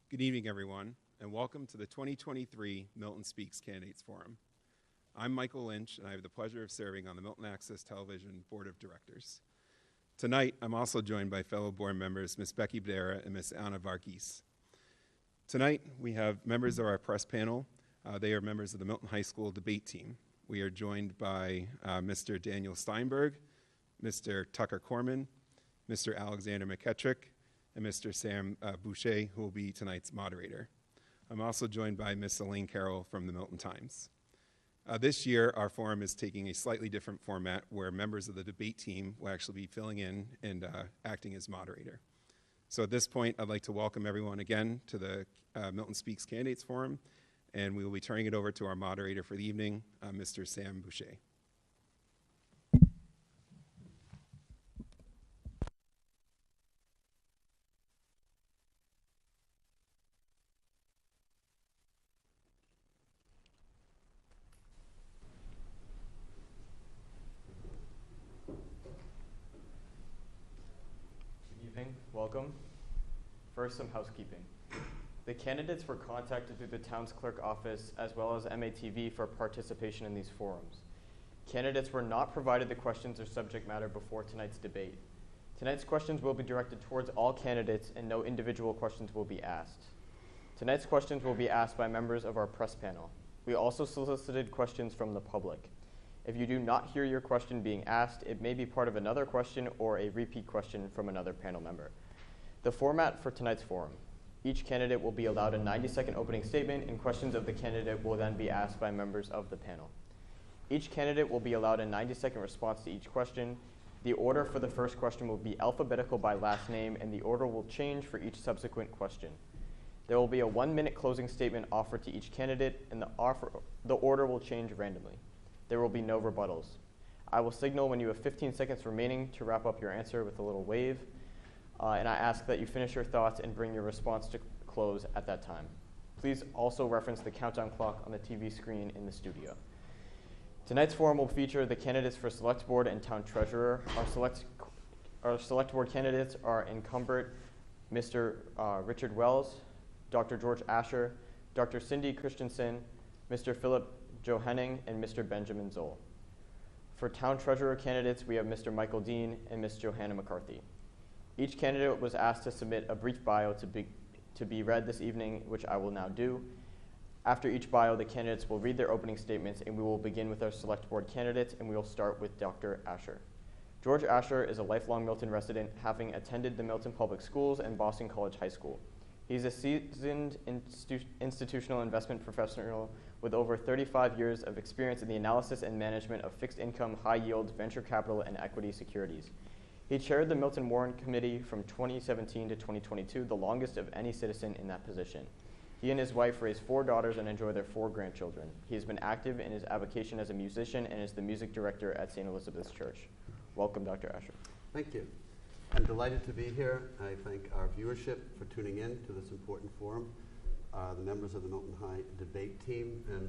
Good evening, everyone, and welcome to the 2023 Milton Speaks Candidates Forum. I'm Michael Lynch, and I have the pleasure of serving on the Milton Access Television Board of Directors. Tonight, I'm also joined by fellow board members, Ms. Becky Bedera and Ms. Anna Varghese. Tonight, we have members of our press panel. They are members of the Milton High School debate team. We are joined by Mr. Daniel Steinberg, Mr. Tucker Corman, Mr. Alexander McKettrick, and Mr. Sam Boucher, who will be tonight's moderator. I'm also joined by Ms. Elaine Carroll from the Milton Times. This year, our forum is taking a slightly different format where members of the debate team will actually be filling in and acting as moderator. So at this point, I'd like to welcome everyone again to the Milton Speaks Candidates Forum, and we will be turning it over to our moderator for the evening, Mr. Sam Boucher. Welcome. First, some housekeeping. The candidates were contacted through the town's clerk office as well as MATV for participation in these forums. Candidates were not provided the questions or subject matter before tonight's debate. Tonight's questions will be directed towards all candidates and no individual questions will be asked. Tonight's questions will be asked by members of our press panel. We also solicited questions from the public. If you do not hear your question being asked, it may be part of another question or a repeat question from another panel member. The format for tonight's forum. Each candidate will be allowed a 90-second opening statement, and questions of the candidate will then be asked by members of the panel. Each candidate will be allowed a 90-second response to each question. The order for the first question will be alphabetical by last name, and the order will change for each subsequent question. There will be a 1-minute closing statement offered to each candidate, and the order will change randomly. There will be no rebuttals. I will signal when you have 15 seconds remaining to wrap up your answer with a little wave. And I ask that you finish your thoughts and bring your response to close at that time. Please also reference the countdown clock on the TV screen in the studio. Tonight's forum will feature the candidates for Select Board and Town Treasurer. Our Select Board candidates are incumbent Mr. Richard Wells, Dr. George Asher, Dr. Cindy Christensen, Mr. Philip Johanning, and Mr. Benjamin Zoll. For Town Treasurer candidates, we have Mr. Michael Dean and Ms. Johanna McCarthy. Each candidate was asked to submit a brief bio to be read this evening, which I will now do. After each bio, the candidates will read their opening statements, and we will begin with our Select Board candidates, and we will start with Dr. Asher. George Asher is a lifelong Milton resident, having attended the Milton Public Schools and Boston College High School. He's a seasoned institutional investment professional with over 35 years of experience in the analysis and management of fixed income, high yield, venture capital, and equity securities. He chaired the Milton Warren Committee from 2017 to 2022, the longest of any citizen in that position. He and his wife raised 4 daughters and enjoy their 4 grandchildren. He has been active in his avocation as a musician and is the music director at St. Elizabeth's Church. Welcome, Dr. Asher. Thank you. I'm delighted to be here. I thank our viewership for tuning in to this important forum, the members of the Milton High debate team, and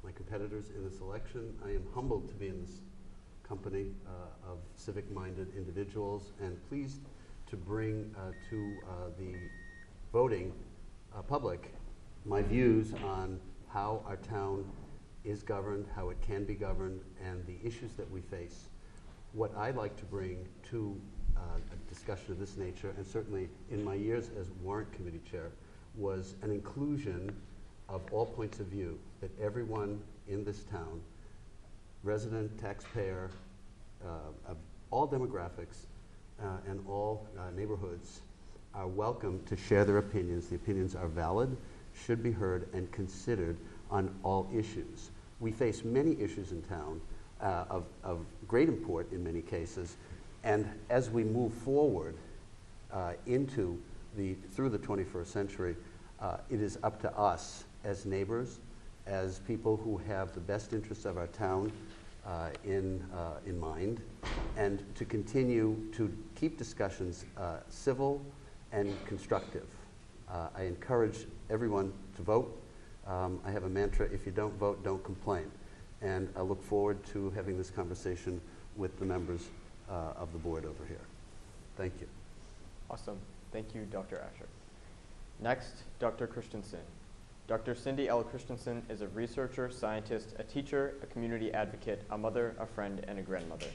my competitors in this election. I am humbled to be in this company of civic-minded individuals and pleased to bring to the voting public my views on how our town is governed, how it can be governed, and the issues that we face. What I'd like to bring to a discussion of this nature, and certainly in my years as warrant committee chair, was an inclusion of all points of view, that everyone in this town, resident, taxpayer, of all demographics and all neighborhoods, are welcome to share their opinions. The opinions are valid, should be heard, and considered on all issues. We face many issues in town of great import in many cases, and as we move forward through the 21st century, it is up to us as neighbors, as people who have the best interests of our town in mind, and to continue to keep discussions civil and constructive. I encourage everyone to vote. I have a mantra: if you don't vote, don't complain. And I look forward to having this conversation with the members of the board over here. Thank you. Awesome. Thank you, Dr. Asher. Next, Dr. Christensen. Dr. Cindy L. Christensen is a researcher, scientist, a teacher, a community advocate, a mother, a friend, and a grandmother.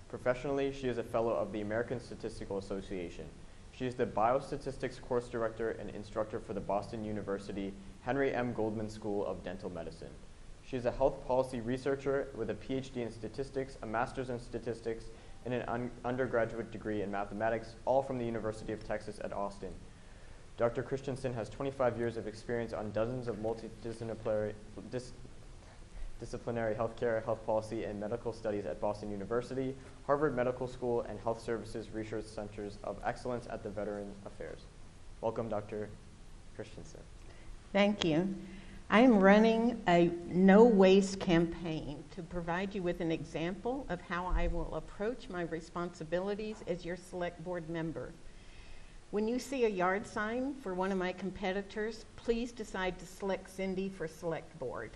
Professionally, she is a fellow of the American Statistical Association. She is the Biostatistics Course Director and Instructor for the Boston University Henry M. Goldman School of Dental Medicine. She is a health policy researcher with a PhD in statistics, a master's in statistics, and an undergraduate degree in mathematics, all from the University of Texas at Austin. Dr. Christensen has 25 years of experience on dozens of multidisciplinary healthcare, health policy, and medical studies at Boston University, Harvard Medical School, and Health Services Research Centers of Excellence at the Veteran Affairs. Welcome, Dr. Christensen. Thank you. I'm running a no waste campaign to provide you with an example of how I will approach my responsibilities as your select board member. When you see a yard sign for one of my competitors, please decide to select Cindy for select board.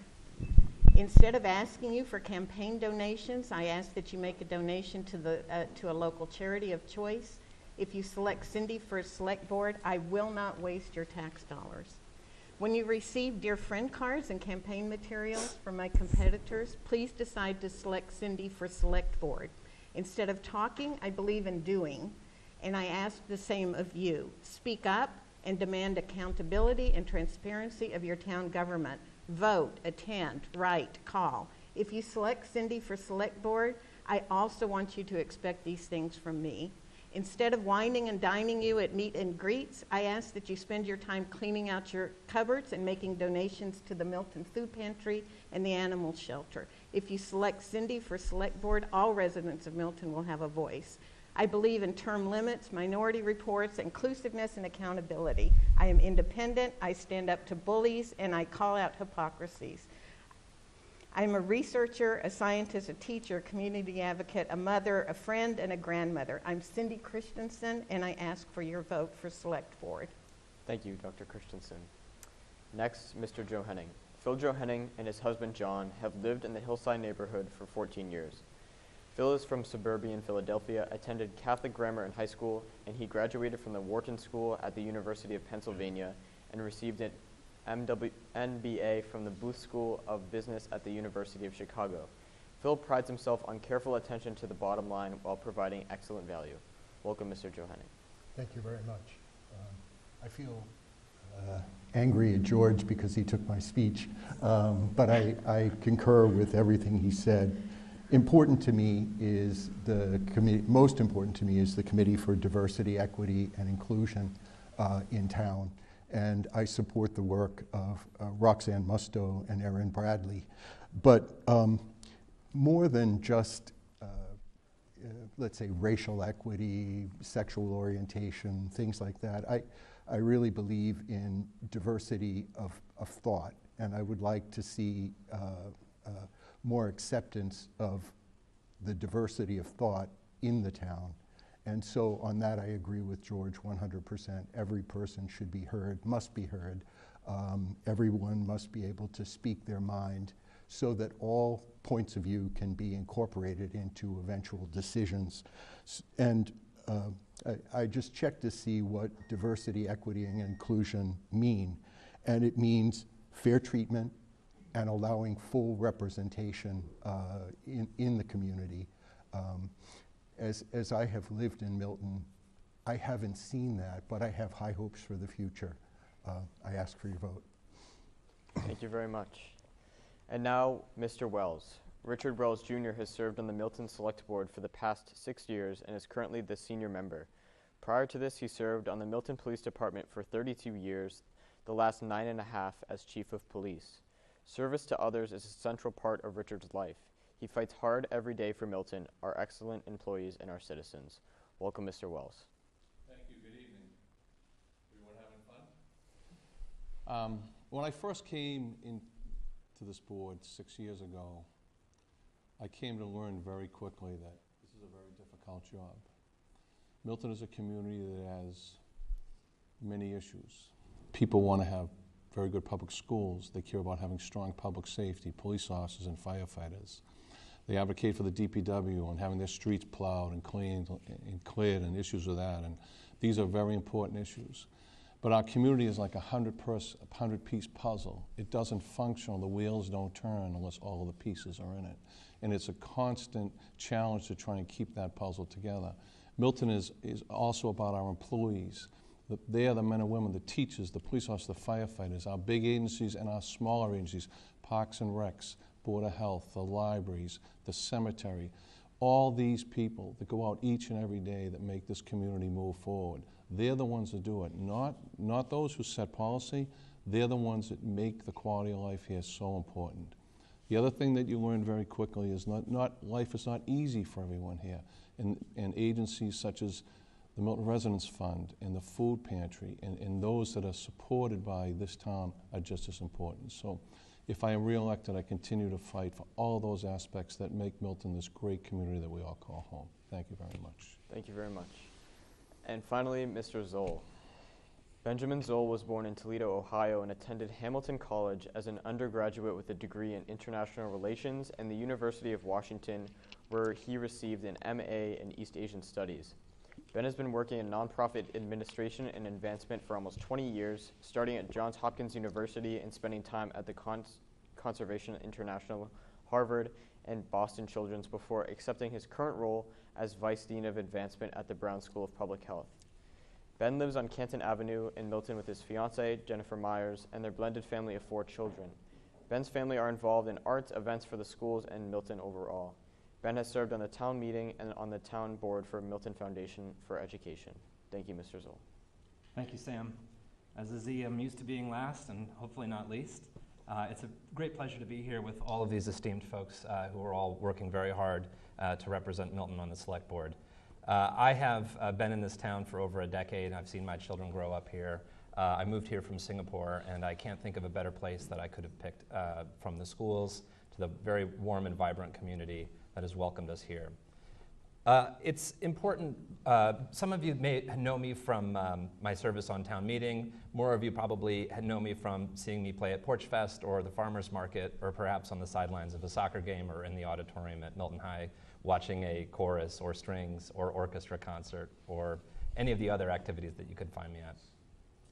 Instead of asking you for campaign donations, I ask that you make a donation to a local charity of choice. If you select Cindy for select board, I will not waste your tax dollars. When you receive dear friend cards and campaign materials from my competitors, please decide to select Cindy for select board. Instead of talking, I believe in doing, and I ask the same of you. Speak up and demand accountability and transparency of your town government. Vote, attend, write, call. If you select Cindy for select board, I also want you to expect these things from me. Instead of wining and dining you at meet and greets, I ask that you spend your time cleaning out your cupboards and making donations to the Milton Food Pantry and the Animal Shelter. If you select Cindy for select board, all residents of Milton will have a voice. I believe in term limits, minority reports, inclusiveness, and accountability. I am independent, I stand up to bullies, and I call out hypocrisies. I'm a researcher, a scientist, a teacher, a community advocate, a mother, a friend, and a grandmother. I'm Cindy Christensen, and I ask for your vote for select board. Thank you, Dr. Christensen. Next, Mr. Joe Henning. Phil Joe Henning and his husband John have lived in the Hillside neighborhood for 14 years. Phil is from suburban Philadelphia, attended Catholic grammar in high school, and he graduated from the Wharton School at the University of Pennsylvania and received an MBA from the Booth School of Business at the University of Chicago. Phil prides himself on careful attention to the bottom line while providing excellent value. Welcome, Mr. Joe Henning. Thank you very much. I feel angry at George because he took my speech, but I concur with everything he said. Important to me is the committee, most important to me is the Committee for Diversity, Equity, and Inclusion in town. And I support the work of Roxanne Musto and Erin Bradley. But more than just, let's say, racial equity, sexual orientation, things like that, I really believe in diversity of thought. And I would like to see more acceptance of the diversity of thought in the town. And so on that, I agree with George 100%. Every person should be heard, must be heard. Everyone must be able to speak their mind so that all points of view can be incorporated into eventual decisions. And I just checked to see what diversity, equity, and inclusion mean. And it means fair treatment and allowing full representation in the community. As I have lived in Milton, I haven't seen that, but I have high hopes for the future. I ask for your vote. Thank you very much. And now, Mr. Wells. Richard Wells Jr. has served on the Milton Select Board for the past 6 years and is currently the senior member. Prior to this, he served on the Milton Police Department for 32 years, the last 9.5 as Chief of Police. Service to others is a central part of Richard's life. He fights hard every day for Milton, our excellent employees, and our citizens. Welcome, Mr. Wells. Thank you. Good evening. Everyone having fun? When I first came into this board 6 years ago, I came to learn very quickly that this is a very difficult job. Milton is a community that has many issues. People want to have very good public schools. They care about having strong public safety, police officers and firefighters. They advocate for the DPW and having their streets plowed and cleaned and cleared and issues with that. And these are very important issues. But our community is like a 100-piece puzzle. It doesn't function, the wheels don't turn unless all of the pieces are in it. And it's a constant challenge to try and keep that puzzle together. Milton is also about our employees. They are the men and women, the teachers, the police officers, the firefighters, our big agencies and our smaller agencies, Parks and Recs, Board of Health, the libraries, the cemetery. All these people that go out each and every day that make this community move forward. They're the ones that do it, not those who set policy. They're the ones that make the quality of life here so important. The other thing that you learn very quickly is life is not easy for everyone here. And agencies such as the Milton Residence Fund and the food pantry and those that are supported by this town are just as important. So if I am reelected, I continue to fight for all those aspects that make Milton this great community that we all call home. Thank you very much. Thank you very much. And finally, Mr. Zoll. Benjamin Zoll was born in Toledo, Ohio, and attended Hamilton College as an undergraduate with a degree in international relations and the University of Washington, where he received an MA in East Asian Studies. Ben has been working in nonprofit administration and advancement for almost 20 years, starting at Johns Hopkins University and spending time at the Conservation International, Harvard, and Boston Children's before accepting his current role as Vice Dean of Advancement at the Brown School of Public Health. Ben lives on Canton Avenue in Milton with his fiancée, Jennifer Myers, and their blended family of 4 children. Ben's family are involved in arts events for the schools and Milton overall. Ben has served on the town meeting and on the town board for Milton Foundation for Education. Thank you, Mr. Zoll. Thank you, Sam. As a Z, I'm used to being last and hopefully not least. It's a great pleasure to be here with all of these esteemed folks who are all working very hard to represent Milton on the select board. I have been in this town for over a decade. I've seen my children grow up here. I moved here from Singapore, and I can't think of a better place that I could have picked, from the schools to the very warm and vibrant community that has welcomed us here. It's important, some of you may know me from my service on town meeting. More of you probably know me from seeing me play at Porch Fest or the Farmers Market, or perhaps on the sidelines of a soccer game or in the auditorium at Milton High, watching a chorus or strings or orchestra concert or any of the other activities that you could find me at.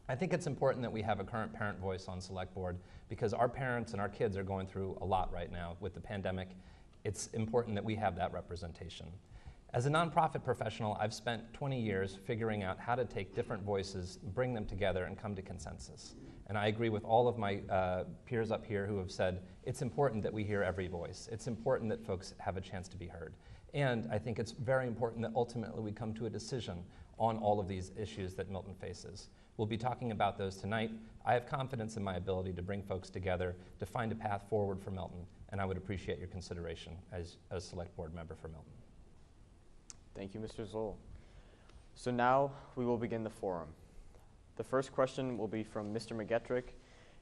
I think it's important that we have a current parent voice on select board because our parents and our kids are going through a lot right now with the pandemic. It's important that we have that representation. As a nonprofit professional, I've spent 20 years figuring out how to take different voices, bring them together, and come to consensus. And I agree with all of my peers up here who have said it's important that we hear every voice. It's important that folks have a chance to be heard. And I think it's very important that ultimately we come to a decision on all of these issues that Milton faces. We'll be talking about those tonight. I have confidence in my ability to bring folks together to find a path forward for Milton, and I would appreciate your consideration as a select board member for Milton. Thank you, Mr. Zoll. So now we will begin the forum. The first question will be from Mr. McGettrick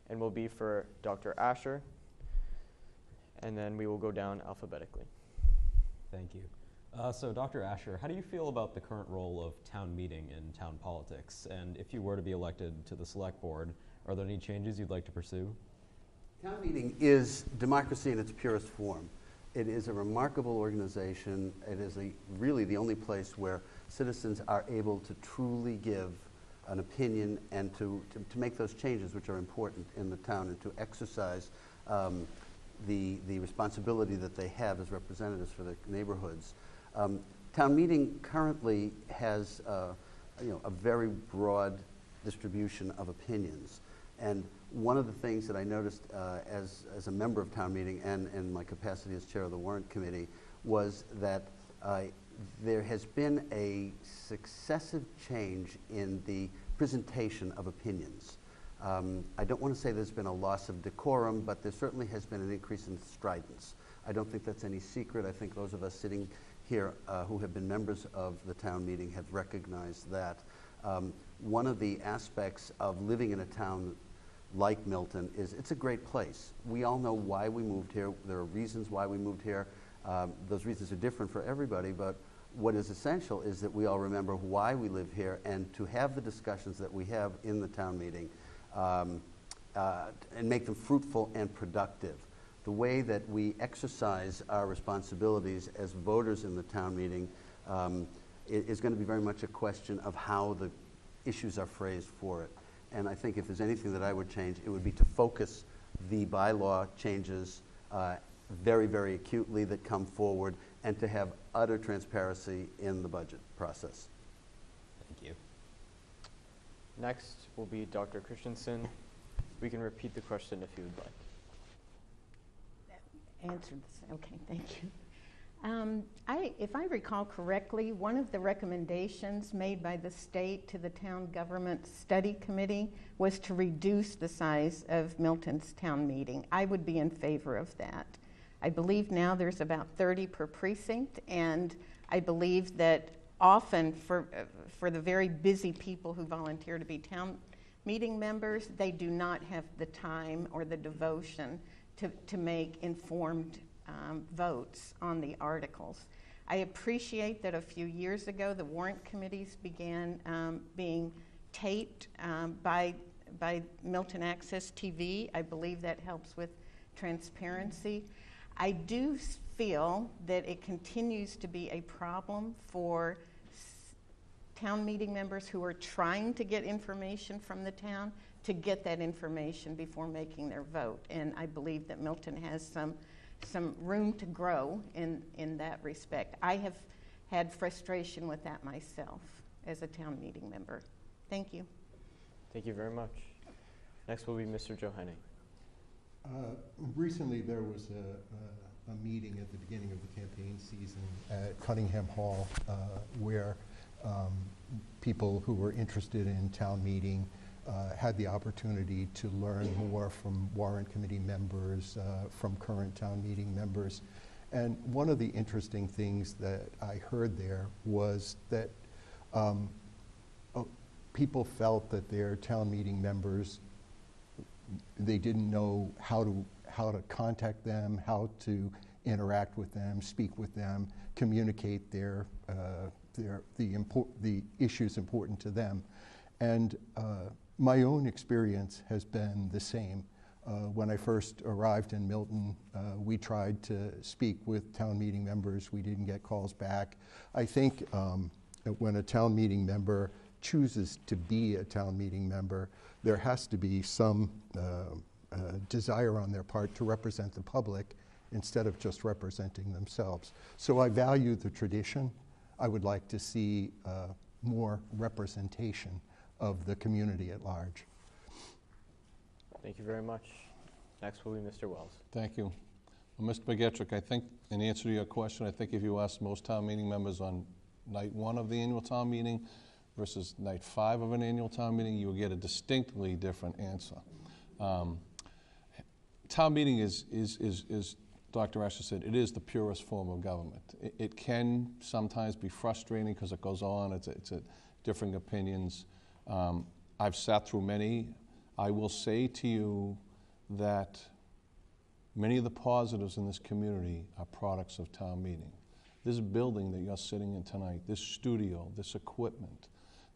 and will be for Dr. Asher, and then we will go down alphabetically. Thank you. So Dr. Asher, how do you feel about the current role of town meeting in town politics? And if you were to be elected to the select board, are there any changes you'd like to pursue? Town meeting is democracy in its purest form. It is a remarkable organization. It is really the only place where citizens are able to truly give an opinion and to make those changes which are important in the town and to exercise the responsibility that they have as representatives for their neighborhoods. Town meeting currently has a very broad distribution of opinions. And one of the things that I noticed as a member of town meeting and in my capacity as chair of the warrant committee was that there has been a successive change in the presentation of opinions. I don't want to say there's been a loss of decorum, but there certainly has been an increase in stridence. I don't think that's any secret. I think those of us sitting here who have been members of the town meeting have recognized that. One of the aspects of living in a town like Milton is it's a great place. We all know why we moved here. There are reasons why we moved here. Those reasons are different for everybody, but what is essential is that we all remember why we live here and to have the discussions that we have in the town meeting and make them fruitful and productive. The way that we exercise our responsibilities as voters in the town meeting is going to be very much a question of how the issues are phrased for it. And I think if there's anything that I would change, it would be to focus the bylaw changes very, very acutely that come forward, and to have utter transparency in the budget process. Thank you. Next will be Dr. Christensen. We can repeat the question if you would like. Answered this. Okay, thank you. If I recall correctly, one of the recommendations made by the state to the town government study committee was to reduce the size of Milton's town meeting. I would be in favor of that. I believe now there's about 30 per precinct, and I believe that often for the very busy people who volunteer to be town meeting members, they do not have the time or the devotion to make informed votes on the articles. I appreciate that a few years ago the warrant committees began being taped by Milton Access TV. I believe that helps with transparency. I do feel that it continues to be a problem for town meeting members who are trying to get information from the town to get that information before making their vote. And I believe that Milton has some room to grow in that respect. I have had frustration with that myself as a town meeting member. Thank you. Thank you very much. Next will be Mr. Johanning. Recently there was a meeting at the beginning of the campaign season at Cunningham Hall where people who were interested in town meeting had the opportunity to learn more from warrant committee members, from current town meeting members. And one of the interesting things that I heard there was that people felt that their town meeting members, they didn't know how to contact them, how to interact with them, speak with them, communicate the issues important to them. And my own experience has been the same. When I first arrived in Milton, we tried to speak with town meeting members. We didn't get calls back. I think that when a town meeting member chooses to be a town meeting member, there has to be some desire on their part to represent the public instead of just representing themselves. So I value the tradition. I would like to see more representation of the community at large. Thank you very much. Next will be Mr. Wells. Thank you. Well, Mr. McGetrick, I think in answer to your question, I think if you asked most town meeting members on night 1 of the annual town meeting versus night 5 of an annual town meeting, you will get a distinctly different answer. Town meeting is Dr. Asher said, it is the purest form of government. It can sometimes be frustrating because it goes on, it's differing opinions. I've sat through many. I will say to you that many of the positives in this community are products of town meeting. This building that you're sitting in tonight, this studio, this equipment,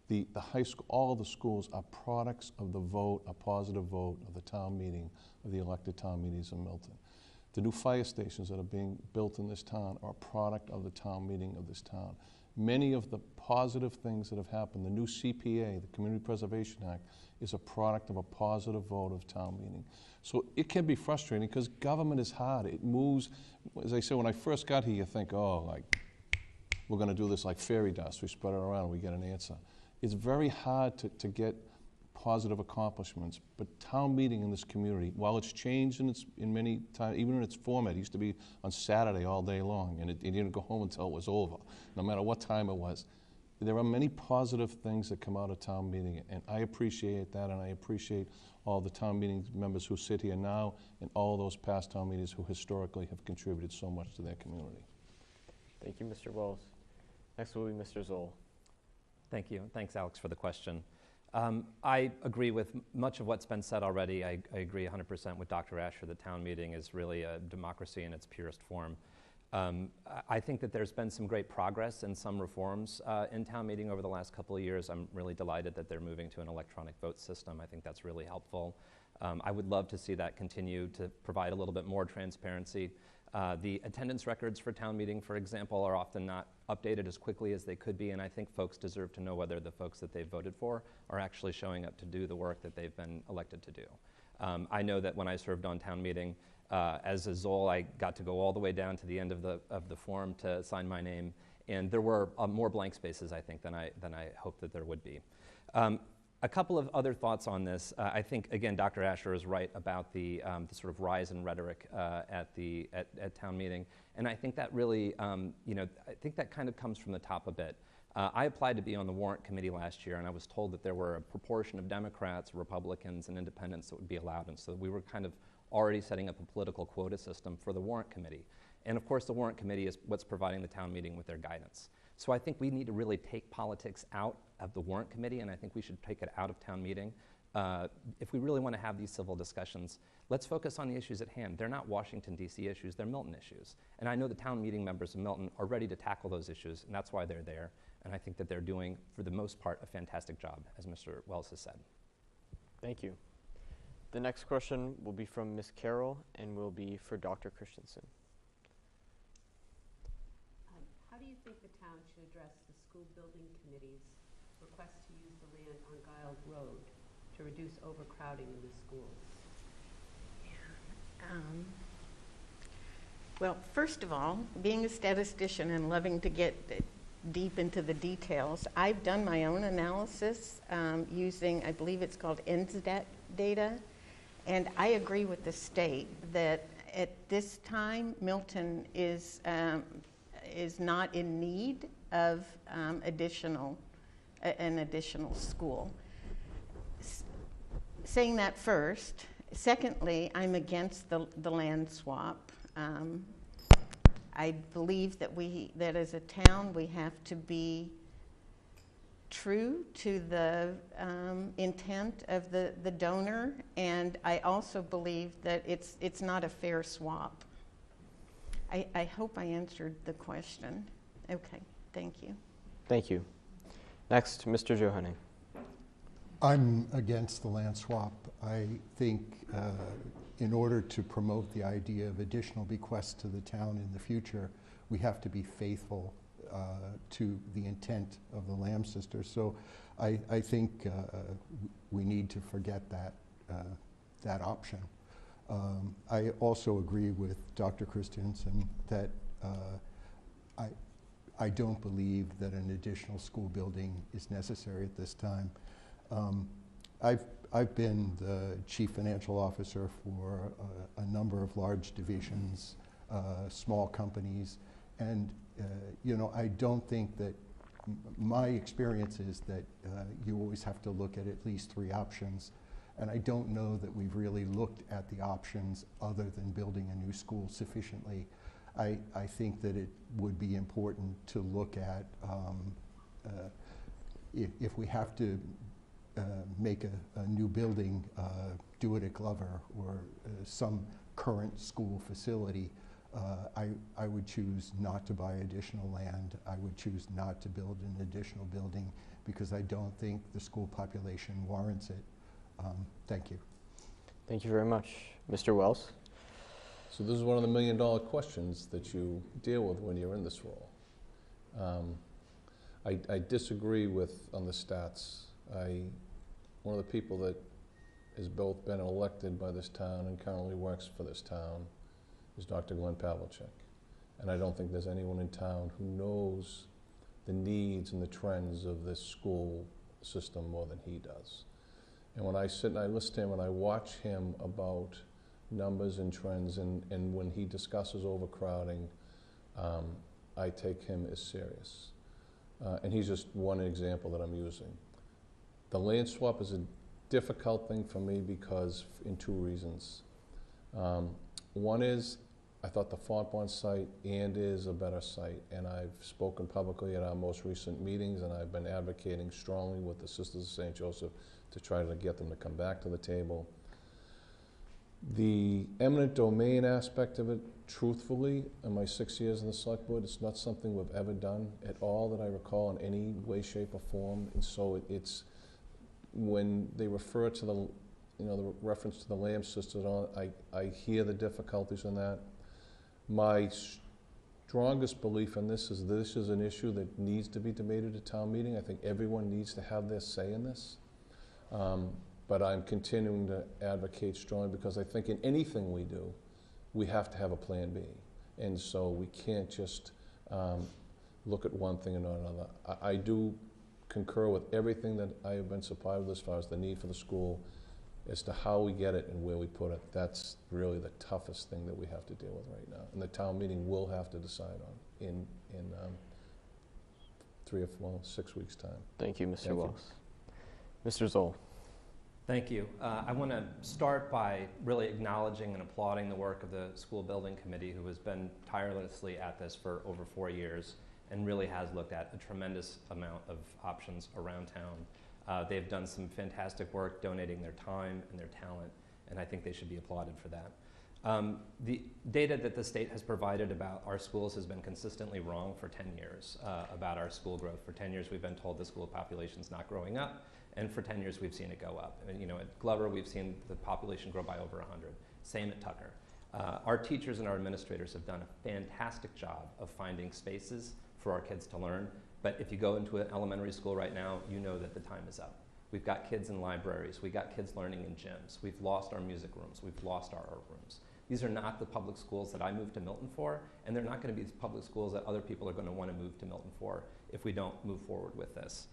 the high school, all the schools are products of the vote, a positive vote of the town meeting, of the elected town meetings in Milton. The new fire stations that are being built in this town are a product of the town meeting of this town. Many of the positive things that have happened, the new CPA, the Community Preservation Act, is a product of a positive vote of town meeting. So it can be frustrating because government is hard. It moves, as I said, when I first got here, you think, oh, like, we're going to do this like fairy dust. We spread it around and we get an answer. It's very hard to get positive accomplishments, but town meeting in this community, while it's changed in many times, even in its format, it used to be on Saturday all day long, and you didn't go home until it was over, no matter what time it was. There are many positive things that come out of town meeting, and I appreciate that, and I appreciate all the town meeting members who sit here now and all those past town meetings who historically have contributed so much to their community. Thank you, Mr. Wells. Next will be Mr. Zoll. Thank you. Thanks, Alex, for the question. I agree with much of what's been said already. I agree 100% with Dr. Asher. The town meeting is really a democracy in its purest form. I think that there's been some great progress and some reforms in town meeting over the last couple of years. I'm really delighted that they're moving to an electronic vote system. I think that's really helpful. I would love to see that continue to provide a little bit more transparency. The attendance records for town meeting, for example, are often not updated as quickly as they could be, and I think folks deserve to know whether the folks that they've voted for are actually showing up to do the work that they've been elected to do. I know that when I served on town meeting, as a Zoll, I got to go all the way down to the end of the form to sign my name, and there were more blank spaces, I think, than I hoped that there would be. A couple of other thoughts on this. I think, again, Dr. Asher is right about the sort of rise in rhetoric at town meeting, and I think that really, I think that kind of comes from the top a bit. I applied to be on the warrant committee last year, and I was told that there were a proportion of Democrats, Republicans, and independents that would be allowed, and so we were kind of already setting up a political quota system for the warrant committee. And of course, the warrant committee is what's providing the town meeting with their guidance. So I think we need to really take politics out of the warrant committee, and I think we should take it out of town meeting. If we really want to have these civil discussions, let's focus on the issues at hand. They're not Washington, D.C. issues, they're Milton issues. And I know the town meeting members of Milton are ready to tackle those issues, and that's why they're there. And I think that they're doing, for the most part, a fantastic job, as Mr. Wells has said. Thank you. The next question will be from Ms. Carroll and will be for Dr. Christensen. How do you think the town should address the school building committee's request to use the land on Guile Road to reduce overcrowding in the schools? Well, first of all, being a statistician and loving to get deep into the details, I've done my own analysis using, I believe it's called NSDAT data, and I agree with the state that at this time, Milton is not in need of an additional school. Saying that first. Secondly, I'm against the land swap. I believe that as a town we have to be true to the intent of the donor, and I also believe that it's not a fair swap. I hope I answered the question. Okay, thank you. Thank you. Next, Mr. Johanning. I'm against the land swap. I think in order to promote the idea of additional bequests to the town in the future, we have to be faithful to the intent of the Lamb sisters. So I think we need to forget that option. I also agree with Dr. Christensen that I don't believe that an additional school building is necessary at this time. I've been the chief financial officer for a number of large divisions, small companies, and I don't think that my experience is that you always have to look at least 3 options, and I don't know that we've really looked at the options other than building a new school sufficiently. I think that it would be important to look at if we have to make a new building, do it at Glover or some current school facility. I would choose not to buy additional land. I would choose not to build an additional building because I don't think the school population warrants it. Thank you. Thank you very much. Mr. Wells? So this is one of the million-dollar questions that you deal with when you're in this role. I disagree on the stats. One of the people that has both been elected by this town and currently works for this town is Dr. Glenn Pavlicek. And I don't think there's anyone in town who knows the needs and the trends of this school system more than he does. And when I sit and I listen to him and I watch him about numbers and trends, and when he discusses overcrowding, I take him as serious. And he's just one example that I'm using. The land swap is a difficult thing for me because in 2 reasons. One is I thought the Fontbonne site is a better site, and I've spoken publicly at our most recent meetings, and I've been advocating strongly with the Sisters of St. Joseph to try to get them to come back to the table. The eminent domain aspect of it, truthfully, in my 6 years in the select board, it's not something we've ever done at all that I recall in any way, shape, or form. And so it's when they refer to the reference to the Lamb sisters, I hear the difficulties in that. My strongest belief in this is an issue that needs to be debated at town meeting. I think everyone needs to have their say in this. But I'm continuing to advocate strongly because I think in anything we do, we have to have a plan B. And so we can't just look at one thing and not another. I do concur with everything that I have been supplied with as far as the need for the school, as to how we get it and where we put it. That's really the toughest thing that we have to deal with right now. And the town meeting will have to decide on in 6 weeks' time. Thank you, Mr. Thank you. Wells. Mr. Zoll. Thank you. I want to start by really acknowledging and applauding the work of the school building committee, who has been tirelessly at this for over 4 years and really has looked at a tremendous amount of options around town. They've done some fantastic work donating their time and their talent, and I think they should be applauded for that. The data that the state has provided about our schools has been consistently wrong for 10 years about our school growth. For 10 years, we've been told the school population's not growing up, and for 10 years, we've seen it go up. And, at Glover, we've seen the population grow by over 100. Same at Tucker. Our teachers and our administrators have done a fantastic job of finding spaces for our kids to learn. But if you go into an elementary school right now, you know that the time is up. We've got kids in libraries. We've got kids learning in gyms. We've lost our music rooms. We've lost our art rooms. These are not the public schools that I moved to Milton for, and they're not going to be the public schools that other people are going to want to move to Milton for if we don't move forward with this.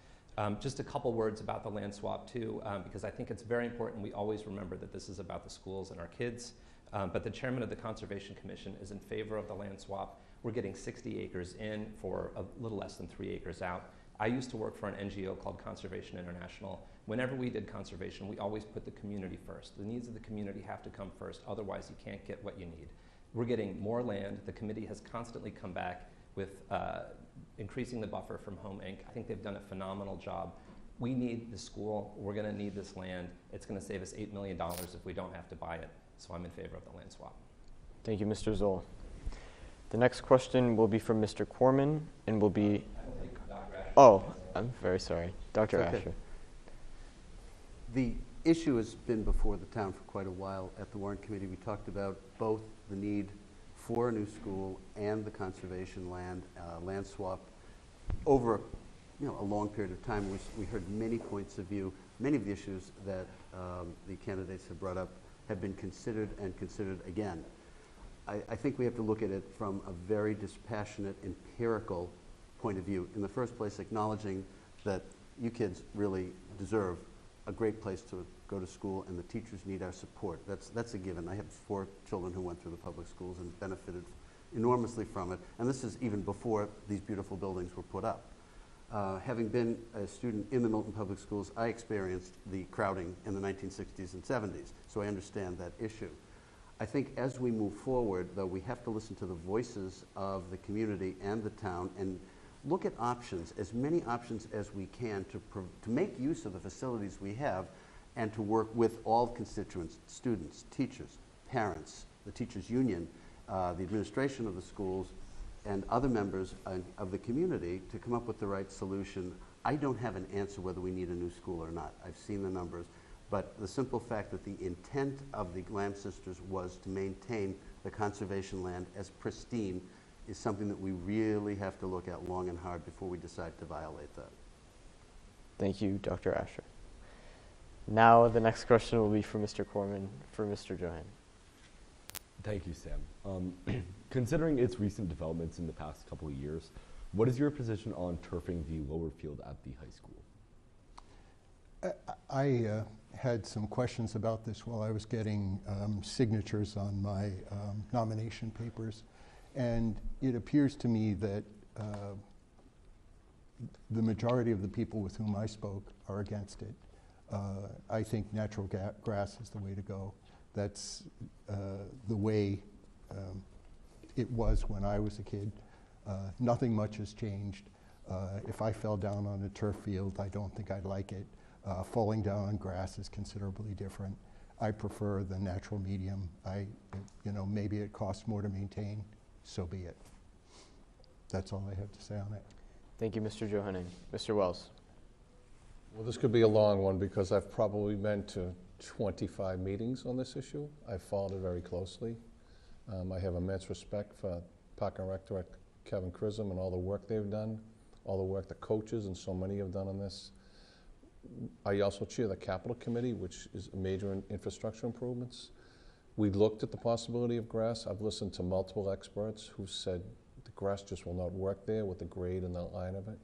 Just a couple words about the land swap too, because I think it's very important we always remember that this is about the schools and our kids. But the chairman of the Conservation Commission is in favor of the land swap. We're getting 60 acres in for a little less than 3 acres out. I used to work for an NGO called Conservation International. Whenever we did conservation, we always put the community first. The needs of the community have to come first, otherwise you can't get what you need. We're getting more land. The committee has constantly come back with increasing the buffer from Home Inc. I think they've done a phenomenal job. We need the school. We're going to need this land. It's going to save us $8 million if we don't have to buy it. So I'm in favor of the land swap. Thank you, Mr. Zoll. The next question will be from Mr. Corman and will be... Oh, I'm very sorry. Dr. It's okay. Asher. The issue has been before the town for quite a while. At the warrant committee, we talked about both the need for a new school and the conservation land swap. Over a long period of time, we heard many points of view. Many of the issues that the candidates have brought up have been considered and considered again. I think we have to look at it from a very dispassionate, empirical point of view. In the first place, acknowledging that you kids really deserve a great place to go to school, and the teachers need our support. That's a given. I have 4 children who went through the public schools and benefited enormously from it, and this is even before these beautiful buildings were put up. Having been a student in the Milton Public Schools, I experienced the crowding in the 1960s and 70s, so I understand that issue. I think as we move forward, though, we have to listen to the voices of the community and the town and look at options, as many options as we can to make use of the facilities we have and to work with all constituents, students, teachers, parents, the teachers union, the administration of the schools, and other members of the community to come up with the right solution. I don't have an answer whether we need a new school or not. I've seen the numbers. But the simple fact that the intent of the Lamb Sisters was to maintain the conservation land as pristine is something that we really have to look at long and hard before we decide to violate that. Thank you, Dr. Asher. Now the next question will be for Mr. Corman, for Mr. Johan. Thank you, Sam. Considering its recent developments in the past couple of years, what is your position on turfing the lower field at the high school? I had some questions about this while I was getting signatures on my nomination papers, and it appears to me that the majority of the people with whom I spoke are against it. I think natural grass is the way to go. That's the way it was when I was a kid. Nothing much has changed. If I fell down on a turf field, I don't think I'd like it. Falling down on grass is considerably different. I prefer the natural medium. Maybe it costs more to maintain, so be it. That's all I have to say on it. Thank you, Mr. Johanning. Mr. Wells. Well, this could be a long one because I've probably been to 25 meetings on this issue. I've followed it very closely. I have immense respect for Park and Rec Director Kevin Chisholm and all the work they've done, all the work the coaches and so many have done on this. I also chair the Capital Committee, which is major infrastructure improvements. We looked at the possibility of grass. I've listened to multiple experts who said the grass just will not work there with the grade and the line of it.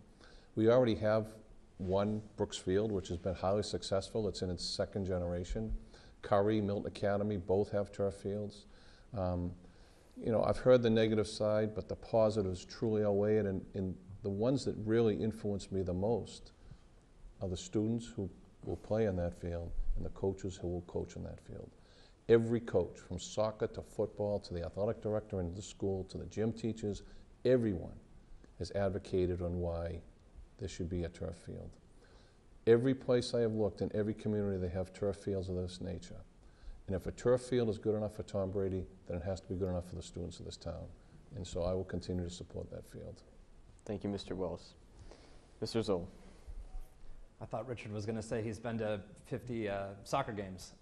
We already have one, Brooks Field, which has been highly successful. It's in its second generation. Curry, Milton Academy, both have turf fields. You know, I've heard the negative side, but the positives truly outweigh it, and the ones that really influence me the most are the students who will play in that field and the coaches who will coach in that field. Every coach, from soccer to football to the athletic director in the school to the gym teachers, everyone has advocated on why there should be a turf field. Every place I have looked, in every community, they have turf fields of this nature. And if a turf field is good enough for Tom Brady, then it has to be good enough for the students of this town. And so I will continue to support that field. Thank you, Mr. Wells. Mr. Zoll. I thought Richard was going to say he's been to 50 soccer games.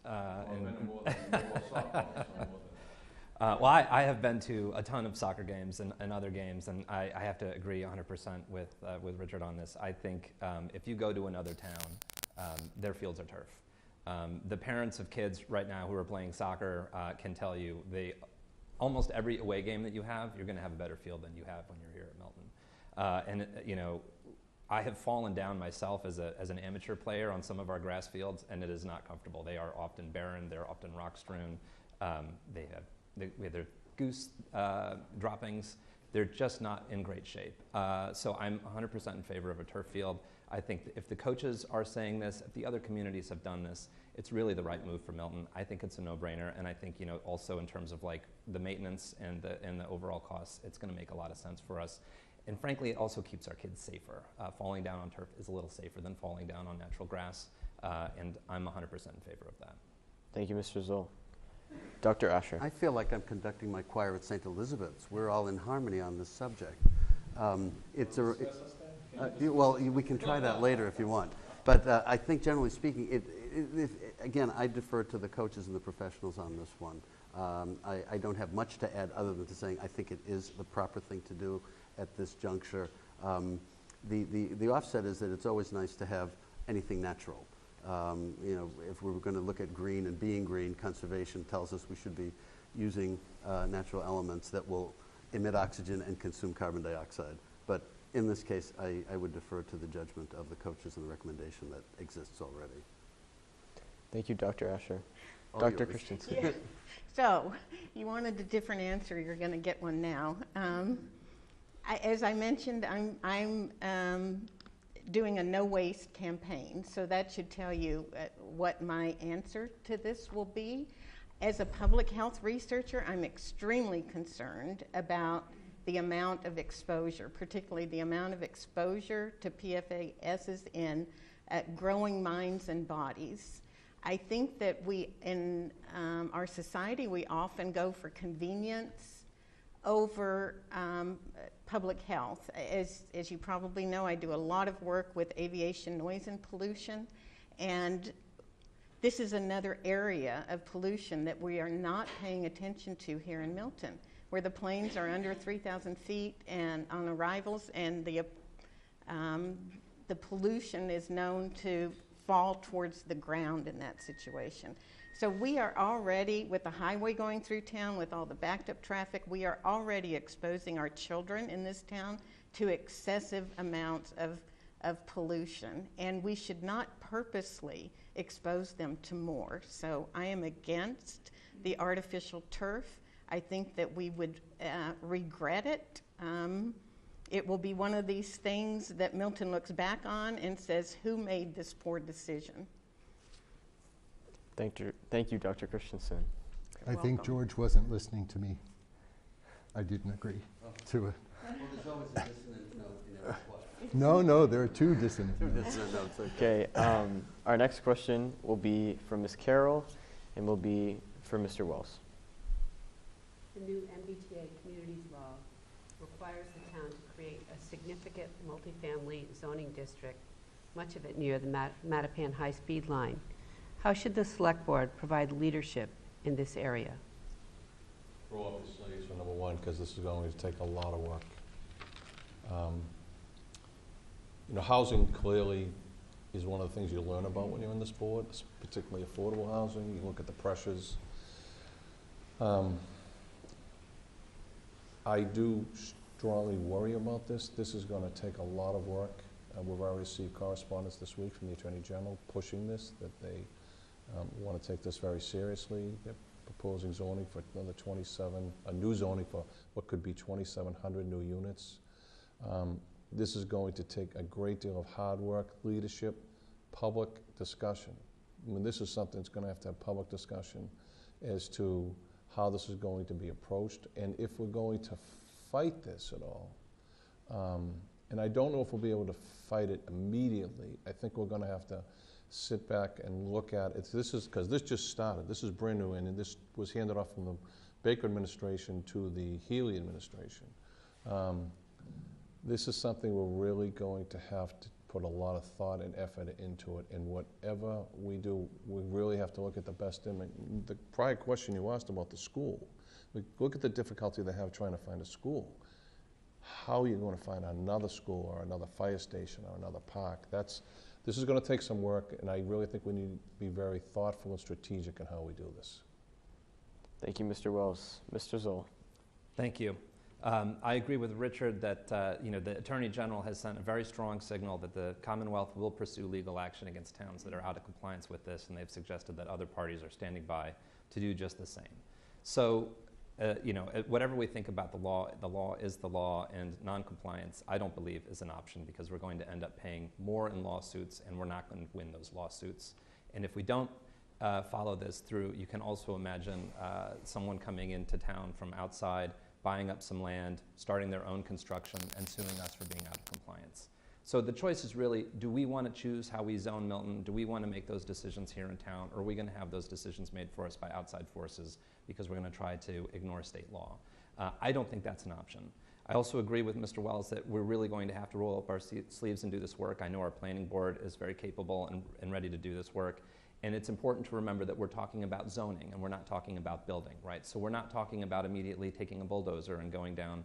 Well, I have been to a ton of soccer games and other games, and I have to agree 100% with Richard on this. I think if you go to another town, their fields are turf. The parents of kids right now who are playing soccer can tell you almost every away game that you have, you're going to have a better field than you have when you're here at Milton. You know, I have fallen down myself as an amateur player on some of our grass fields, and it is not comfortable. They are often barren. They're often rock strewn. We have their goose droppings. They're just not in great shape. So I'm 100% in favor of a turf field. I think if the coaches are saying this, if the other communities have done this, it's really the right move for Milton. I think it's a no-brainer, and I think, you know, also in terms of like the maintenance and the overall costs, it's going to make a lot of sense for us. And frankly, it also keeps our kids safer. Falling down on turf is a little safer than falling down on natural grass, and I'm 100% in favor of that. Thank you, Mr. Zoll. Dr. Asher. I feel like I'm conducting my choir at St. Elizabeth's. We're all in harmony on this subject. Well, we can try that later if you want. But I think generally speaking, again, I defer to the coaches and the professionals on this one. I don't have much to add other than to saying I think it is the proper thing to do at this juncture. The offset is that it's always nice to have anything natural. You know, if we're going to look at green and being green, conservation tells us we should be using natural elements that will emit oxygen and consume carbon dioxide. But in this case, I would defer to the judgment of the coaches and the recommendation that exists already. Thank you, Dr. Asher. All Dr. yours. Christensen. Yeah. So, you wanted a different answer. You're going to get one now. As I mentioned, I'm doing a no waste campaign, so that should tell you what my answer to this will be. As a public health researcher, I'm extremely concerned about the amount of exposure, particularly the amount of exposure to PFASs in growing minds and bodies. I think that we, in our society, we often go for convenience over public health. As you probably know, I do a lot of work with aviation noise and pollution, and this is another area of pollution that we are not paying attention to here in Milton, where the planes are under 3,000 feet and on arrivals, and the pollution is known to fall towards the ground in that situation. So we are already, with the highway going through town, with all the backed up traffic, we are already exposing our children in this town to excessive amounts of pollution, and we should not purposely expose them to more. So I am against the artificial turf. I think that we would regret it. It will be one of these things that Milton looks back on and says, who made this poor decision? Thank you, Dr. Christensen. I think George wasn't listening to me. I didn't agree to it. Well, there's always a dissonant note in every choir. No, there are two dissonant notes. Okay, our next question will be from Ms. Carroll and will be for Mr. Wells. The new MBTA communities law requires the town to create a significant multifamily zoning district, much of it near the Mattapan high-speed line. How should the select board provide leadership in this area? roll up your sleeves for number one, because this is going to take a lot of work. You know, housing clearly is one of the things you learn about when you're on this board, particularly affordable housing. You look at the pressures. I do strongly worry about this. This is going to take a lot of work. We've already received correspondence this week from the Attorney General pushing this, that they want to take this very seriously. They're proposing zoning for another 27, a new zoning for what could be 2,700 new units. This is going to take a great deal of hard work, leadership, public discussion. I mean, this is something that's going to have public discussion as to how this is going to be approached and if we're going to fight this at all. And I don't know if we'll be able to fight it immediately. I think we're going to have to sit back and look at it. This is because this just started. This is brand new, and this was handed off from the Baker administration to the Healy administration. This is something we're really going to have to put a lot of thought and effort into it, and whatever we do, we really have to look at the best image. The prior question you asked about the school, we look at the difficulty they have trying to find a school. How are you going to find another school or another fire station or another park? This is going to take some work, and I really think we need to be very thoughtful and strategic in how we do this. Thank you, Mr. Wells. Mr. Zoll. Thank you. I agree with Richard that the Attorney General has sent a very strong signal that the Commonwealth will pursue legal action against towns that are out of compliance with this, and they've suggested that other parties are standing by to do just the same. So, whatever we think about the law is the law, and noncompliance, I don't believe, is an option, because we're going to end up paying more in lawsuits, and we're not going to win those lawsuits. And if we don't follow this through, you can also imagine someone coming into town from outside, buying up some land, starting their own construction, and suing us for being out of compliance. So the choice is really, do we want to choose how we zone Milton? Do we want to make those decisions here in town? Or are we going to have those decisions made for us by outside forces because we're going to try to ignore state law? I don't think that's an option. I also agree with Mr. Wells that we're really going to have to roll up our sleeves and do this work. I know our planning board is very capable and ready to do this work. And it's important to remember that we're talking about zoning, and we're not talking about building, right? So we're not talking about immediately taking a bulldozer and going down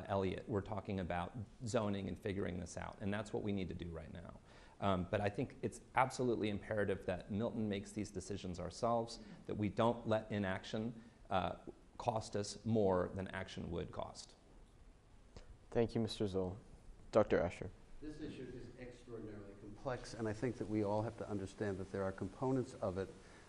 Elliott. We're talking about zoning and figuring this out, and that's what we need to do right now. But I think it's absolutely imperative that Milton makes these decisions ourselves, that we don't let inaction cost us more than action would cost. Thank you, Mr. Zoll. Dr. Asher. This issue is extraordinarily complex, and I think that we all have to understand that there are components of it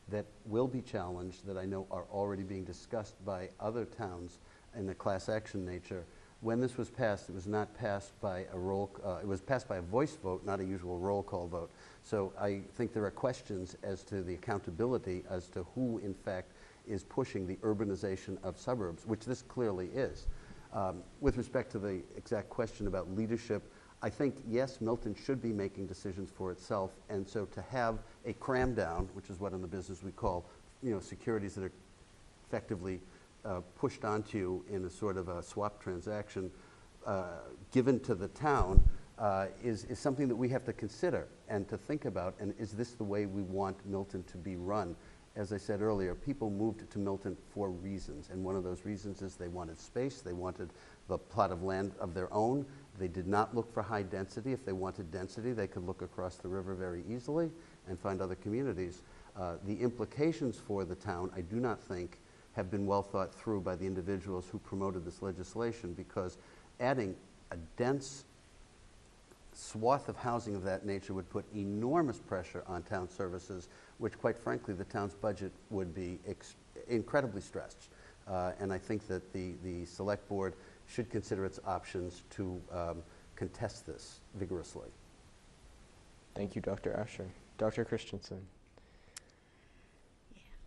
that will be challenged that I know are already being discussed by other towns in a class action nature. When this was passed, it was not passed by it was passed by a voice vote, not a usual roll call vote. So I think there are questions as to the accountability as to who, in fact, is pushing the urbanization of suburbs, which this clearly is. With respect to the exact question about leadership, I think, yes, Milton should be making decisions for itself, and so to have a cram down, which is what in the business we call, securities that are effectively pushed onto you in a sort of a swap transaction given to the town is something that we have to consider and to think about, and is this the way we want Milton to be run? As I said earlier, people moved to Milton for reasons, and one of those reasons is they wanted space, they wanted the plot of land of their own. They did not look for high density. If they wanted density, they could look across the river very easily and find other communities. The implications for the town, I do not think, have been well thought through by the individuals who promoted this legislation, because adding a dense swath of housing of that nature would put enormous pressure on town services, which, quite frankly, the town's budget would be incredibly stretched. And I think that the select board should consider its options to contest this vigorously. Thank you, Dr. Asher. Dr. Christensen.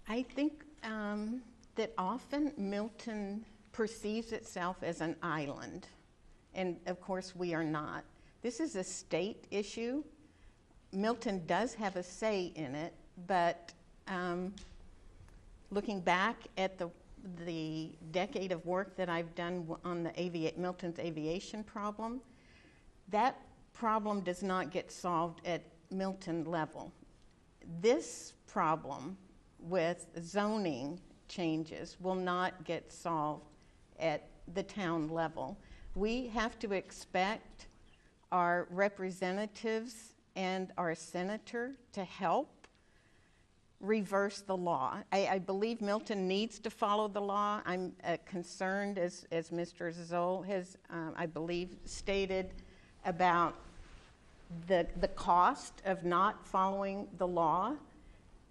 I think that often Milton perceives itself as an island, and of course we are not. This is a state issue. Milton does have a say in it, but looking back at the decade of work that I've done on the Milton's aviation problem, that problem does not get solved at Milton level. This problem with zoning changes will not get solved at the town level. We have to expect our representatives and our senator to help reverse the law. I believe Milton needs to follow the law. I'm concerned, as Mr. Zoll has, I believe, stated about the cost of not following the law.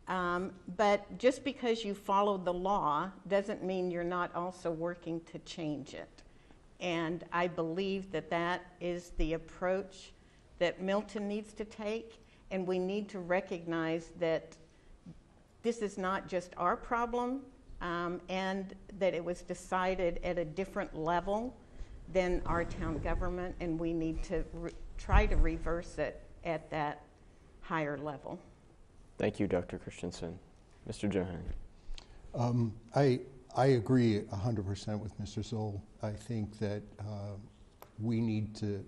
But just because you follow the law doesn't mean you're not also working to change it. And I believe that that is the approach that Milton needs to take, and we need to recognize that this is not just our problem, and that it was decided at a different level than our town government, and we need to try to reverse it at that higher level. Thank you, Dr. Christensen. Mr. Johanning. I agree 100% with Mr. Zoll. I think that we need to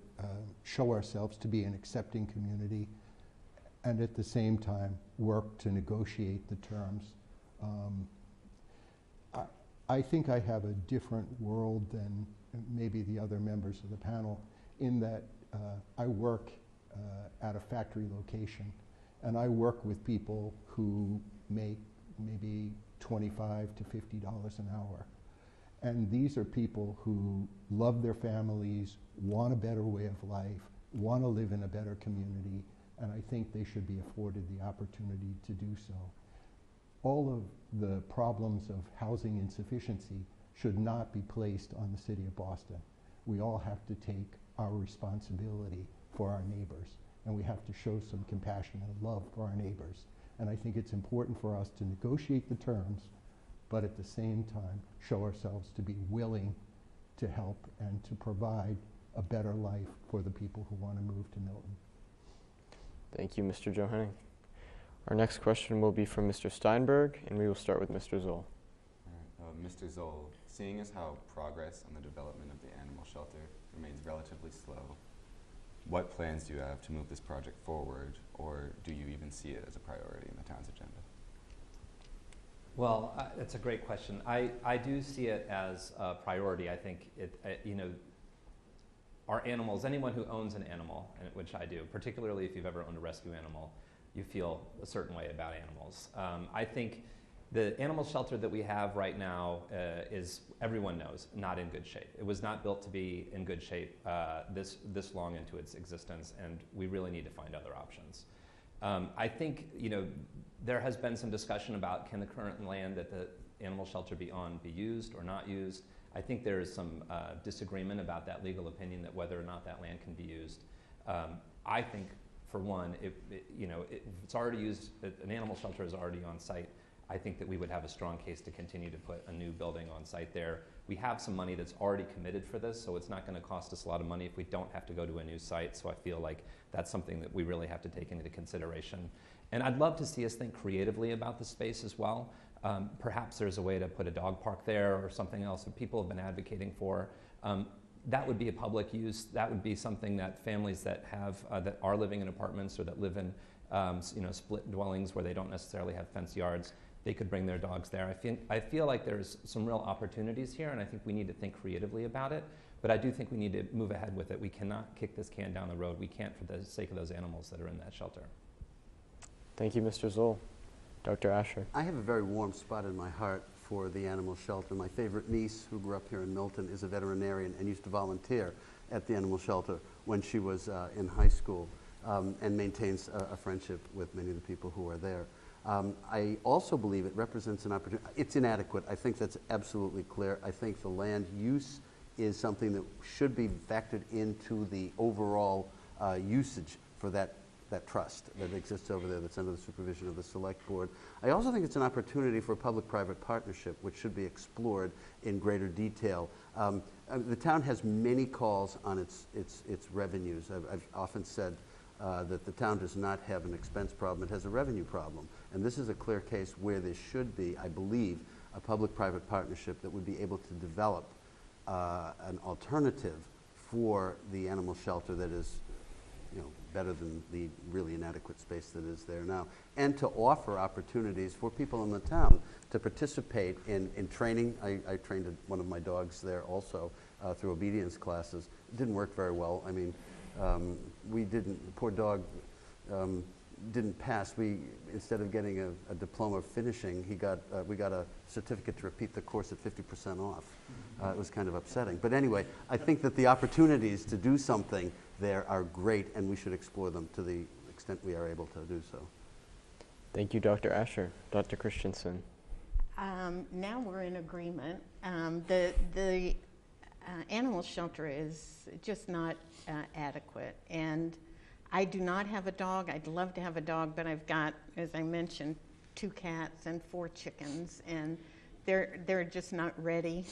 show ourselves to be an accepting community, and at the same time work to negotiate the terms. I think I have a different world than maybe the other members of the panel, in that I work at a factory location, and I work with people who make maybe $25 to $50 an hour. And these are people who love their families, want a better way of life, want to live in a better community, and I think they should be afforded the opportunity to do so. All of the problems of housing insufficiency should not be placed on the city of Boston. We all have to take our responsibility for our neighbors, and we have to show some compassion and love for our neighbors. And I think it's important for us to negotiate the terms, but at the same time show ourselves to be willing to help and to provide a better life for the people who want to move to Milton. Thank you, Mr. Johanning. Our next question will be from Mr. Steinberg, and we will start with Mr. Zoll. Mr. Zoll, seeing as how progress on the development of the animal shelter remains relatively slow, what plans do you have to move this project forward, or do you even see it as a priority in the town's agenda? Well, it's a great question. I do see it as a priority. I think our animals, anyone who owns an animal, which I do, particularly if you've ever owned a rescue animal, you feel a certain way about animals. I think the animal shelter that we have right now is, everyone knows, not in good shape. It was not built to be in good shape this long into its existence, and we really need to find other options. I think, there has been some discussion about, can the current land that the animal shelter be on be used or not used. I think there is some disagreement about that legal opinion, that whether or not that land can be used. I think, for one, if it's already used, an animal shelter is already on site, I think that we would have a strong case to continue to put a new building on site there. We have some money that's already committed for this, so it's not going to cost us a lot of money if we don't have to go to a new site. So I feel like that's something that we really have to take into consideration. And I'd love to see us think creatively about the space as well. Perhaps there's a way to put a dog park there or something else that people have been advocating for. That would be a public use. That would be something that families that have that are living in apartments or that live in split dwellings where they don't necessarily have fenced yards, they could bring their dogs there. I feel like there's some real opportunities here, and I think we need to think creatively about it. But I do think we need to move ahead with it. We cannot kick this can down the road. We can't for the sake of those animals that are in that shelter. Thank you, Mr. Zoll. Dr. Asher. I have a very warm spot in my heart for the animal shelter. My favorite niece, who grew up here in Milton, is a veterinarian and used to volunteer at the animal shelter when she was in high school, and maintains a friendship with many of the people who are there. I also believe it represents an opportunity. It's inadequate. I think that's absolutely clear. I think the land use is something that should be factored into the overall usage for that trust that exists over there that's under the supervision of the select board. I also think it's an opportunity for a public-private partnership, which should be explored in greater detail. The town has many calls on its revenues. I've often said that the town does not have an expense problem, it has a revenue problem. And this is a clear case where there should be, I believe, a public-private partnership that would be able to develop an alternative for the animal shelter that is better than the really inadequate space that is there now, and to offer opportunities for people in the town to participate in training. I trained one of my dogs there also through obedience classes. It didn't work very well. I mean, the poor dog didn't pass. Instead of getting a diploma of finishing, we got a certificate to repeat the course at 50% off. It was kind of upsetting. But anyway, I think that the opportunities to do something there are great, and we should explore them to the extent we are able to do so. Thank you, Dr. Asher. Dr. Christensen. Now we're in agreement. The animal shelter is just not adequate, and I do not have a dog. I'd love to have a dog, but I've got, as I mentioned, 2 cats and 4 chickens, and they're just not ready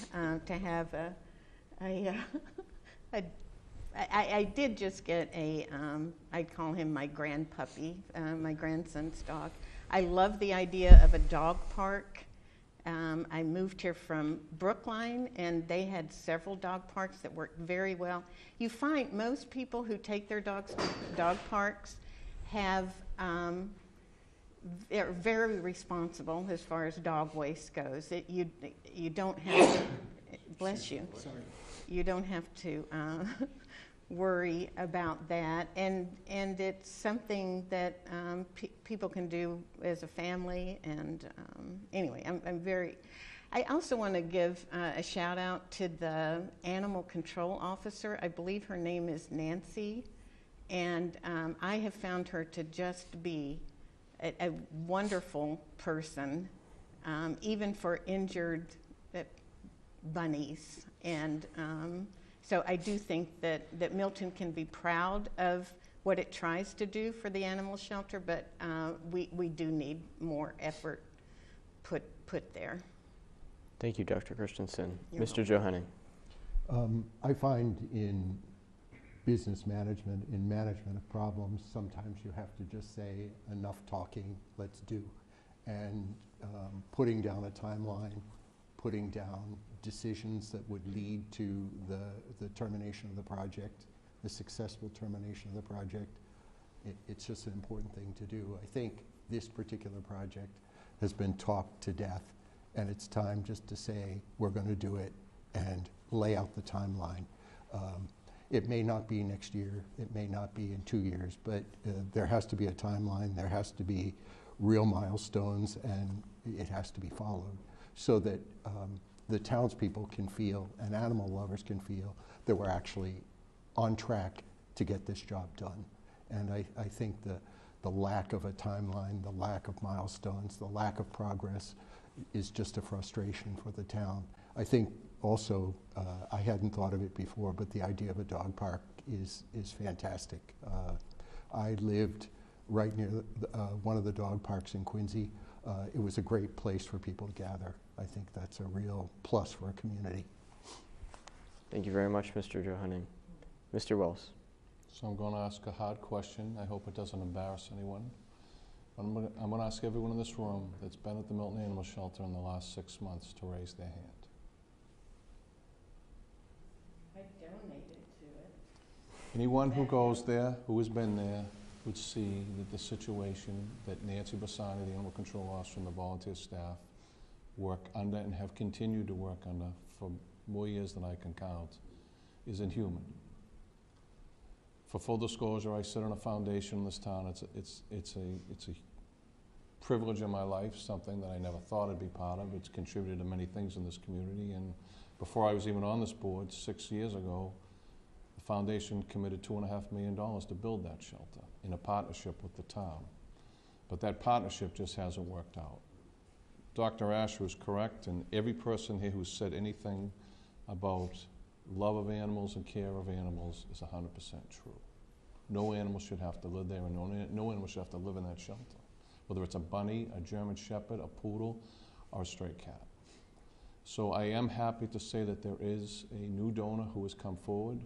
to have I did just get I call him my grand puppy, my grandson's dog. I love the idea of a dog park. I moved here from Brookline, and they had several dog parks that worked very well. You find most people who take their dogs to dog parks they're very responsible as far as dog waste goes. You don't have to, bless you. Sorry. You don't have to worry about that, and it's something that people can do as a family. And anyway, I also want to give a shout out to the animal control officer. I believe her name is Nancy, and I have found her to just be a wonderful person, even for injured bunnies. And so I do think that Milton can be proud of what it tries to do for the animal shelter, but we do need more effort put there. Thank you, Dr. Christensen. You're Mr. Johanning. I find in business management, in management of problems, sometimes you have to just say, enough talking, let's do. And putting down a timeline, putting down decisions that would lead to the termination of the project, the successful termination of the project, it's just an important thing to do. I think this particular project has been talked to death, and it's time just to say, we're going to do it and lay out the timeline. It may not be next year, it may not be in 2 years, but there has to be a timeline, there has to be real milestones, and it has to be followed so that the townspeople can feel, and animal lovers can feel, that we're actually on track to get this job done. And I think the lack of a timeline, the lack of milestones, the lack of progress is just a frustration for the town. I think also, I hadn't thought of it before, but the idea of a dog park is fantastic. I lived right near one of the dog parks in Quincy. It was a great place for people to gather. I think that's a real plus for a community. Thank you very much, Mr. Johanning. Mr. Wells. So I'm going to ask a hard question. I hope it doesn't embarrass anyone. I'm going to ask everyone in this room that's been at the Milton Animal Shelter in the last 6 months to raise their hand. I donated to it. Anyone who goes there, who has been there, would see that the situation that Nancy Bassani, the animal control officer, and the volunteer staff work under and have continued to work under for more years than I can count is inhuman. For full disclosure, I sit on a foundation in this town. It's a privilege in my life, something that I never thought I'd be part of. It's contributed to many things in this community, and before I was even on this board 6 years ago, the foundation committed $2.5 million to build that shelter in a partnership with the town. But that partnership just hasn't worked out. Dr. Asher is correct, and every person here who said anything about love of animals and care of animals is 100% true. No animal should have to live there, and no animal should have to live in that shelter, whether it's a bunny, a German Shepherd, a poodle, or a stray cat. So I am happy to say that there is a new donor who has come forward,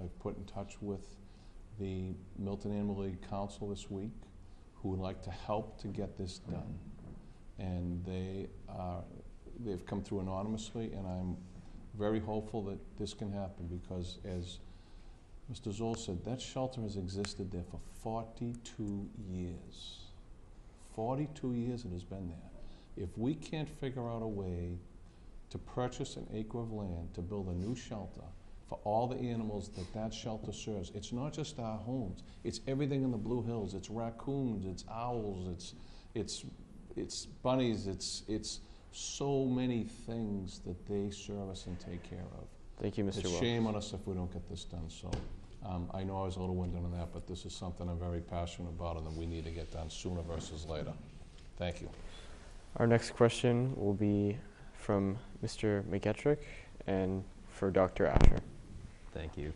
I've put in touch with the Milton Animal League Council this week, who would like to help to get this done. And they've come through anonymously, and I'm very hopeful that this can happen, because as Mr. Zoll said that shelter has existed there for 42 years. 42 years it has been there. If we can't figure out a way to purchase an acre of land to build a new shelter for all the animals that that shelter serves, it's not just our homes, it's everything in the Blue Hills. It's raccoons, it's owls, it's bunnies, it's so many things that they service and take care of. Thank you, Mr. It's Wells. shame on us if we don't get this done. So I know I was a little winded on that, but this is something I'm very passionate about and that we need to get done sooner versus later. Thank you. Our next question will be from Mr. McGetrick and for Dr. Asher. Thank you.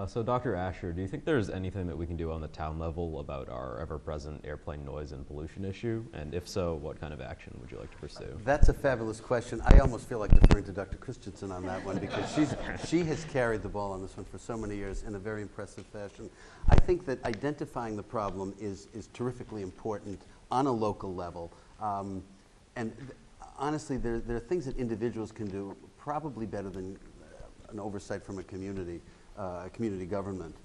So Dr. Asher, do you think there's anything that we can do on the town level about our ever-present airplane noise and pollution issue? And if so, what kind of action would you like to pursue? That's a fabulous question. I almost feel like deferring to Dr. Christensen on that one because she has carried the ball on this one for so many years in a very impressive fashion. I think that identifying the problem is terrifically important on a local level. Honestly, there are things that individuals can do probably better than an oversight from a community government.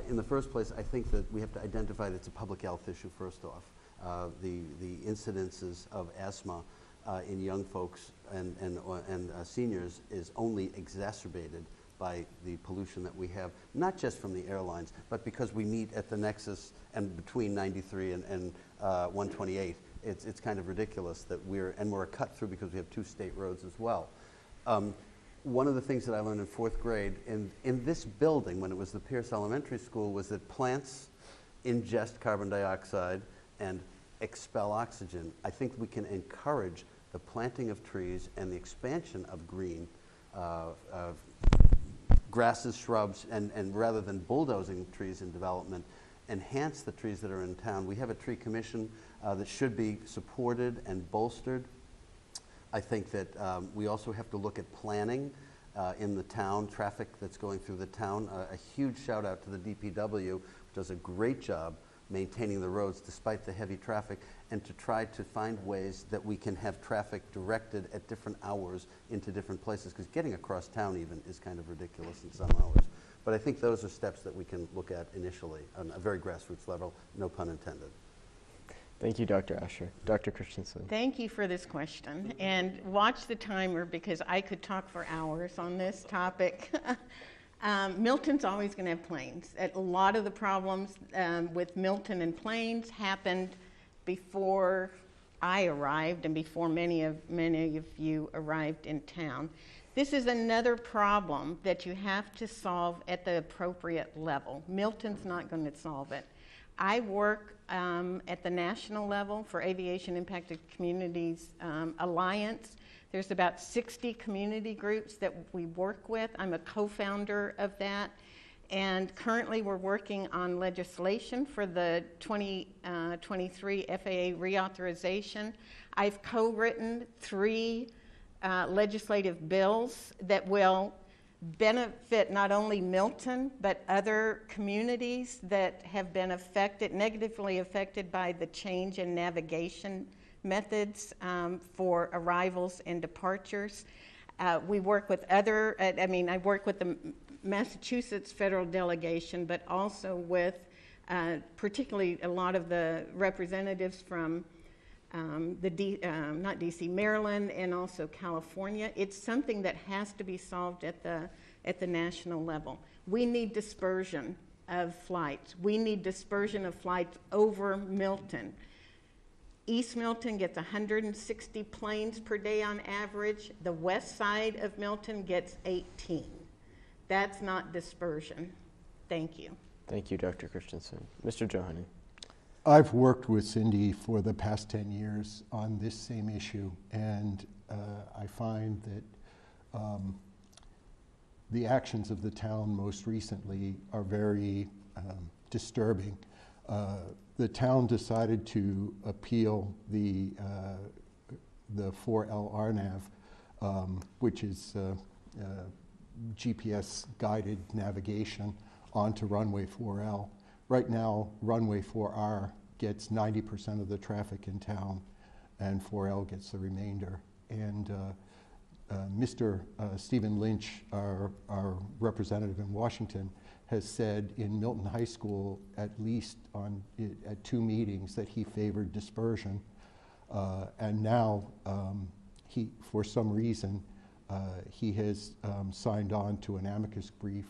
In the first place, I think that we have to identify that it's a public health issue first off. The incidences of asthma in young folks and seniors is only exacerbated by the pollution that we have, not just from the airlines, but because we meet at the nexus and between 93 and 128. It's kind of ridiculous that we're a cut through because we have 2 state roads as well. One of the things that I learned in 4th grade in this building when it was the Pierce Elementary School was that plants ingest carbon dioxide and expel oxygen. I think we can encourage the planting of trees and the expansion of green grasses, shrubs, and rather than bulldozing trees in development, enhance the trees that are in town. We have a tree commission that should be supported and bolstered. I think that we also have to look at planning in the town, traffic that's going through the town. A huge shout out to the DPW, which does a great job maintaining the roads despite the heavy traffic, and to try to find ways that we can have traffic directed at different hours into different places, because getting across town even is kind of ridiculous in some hours. But I think those are steps that we can look at initially on a very grassroots level, no pun intended. Thank you, Dr. Asher. Dr. Christensen. Thank you for this question. And watch the timer because I could talk for hours on this topic. Milton's always going to have planes. A lot of the problems with Milton and planes happened before I arrived and before many of you arrived in town. This is another problem that you have to solve at the appropriate level. Milton's not going to solve it. I work at the national level for Aviation Impacted Communities Alliance. There's about 60 community groups that we work with. I'm a co-founder of that. And currently we're working on legislation for the 2023 FAA reauthorization. I've co-written 3 legislative bills that will benefit not only Milton, but other communities that have been negatively affected by the change in navigation methods for arrivals and departures. We work with I work with the Massachusetts federal delegation, but also with particularly a lot of the representatives from not DC, Maryland, and also California. It's something that has to be solved at the national level. We need dispersion of flights. We need dispersion of flights over Milton. East Milton gets 160 planes per day on average. The west side of Milton gets 18. That's not dispersion. Thank you. Thank you, Dr. Christensen. Mr. Johani. I've worked with Cindy for the past 10 years on this same issue, and I find that the actions of the town most recently are very disturbing. The town decided to appeal the 4L RNAV, which is GPS-guided navigation, onto runway 4L. Right now, runway 4R gets 90% of the traffic in town, and 4L gets the remainder. And Mr. Stephen Lynch, our representative in Washington, has said in Milton High School, at least at 2 meetings, that he favored dispersion. And now, for some reason, he has signed on to an amicus brief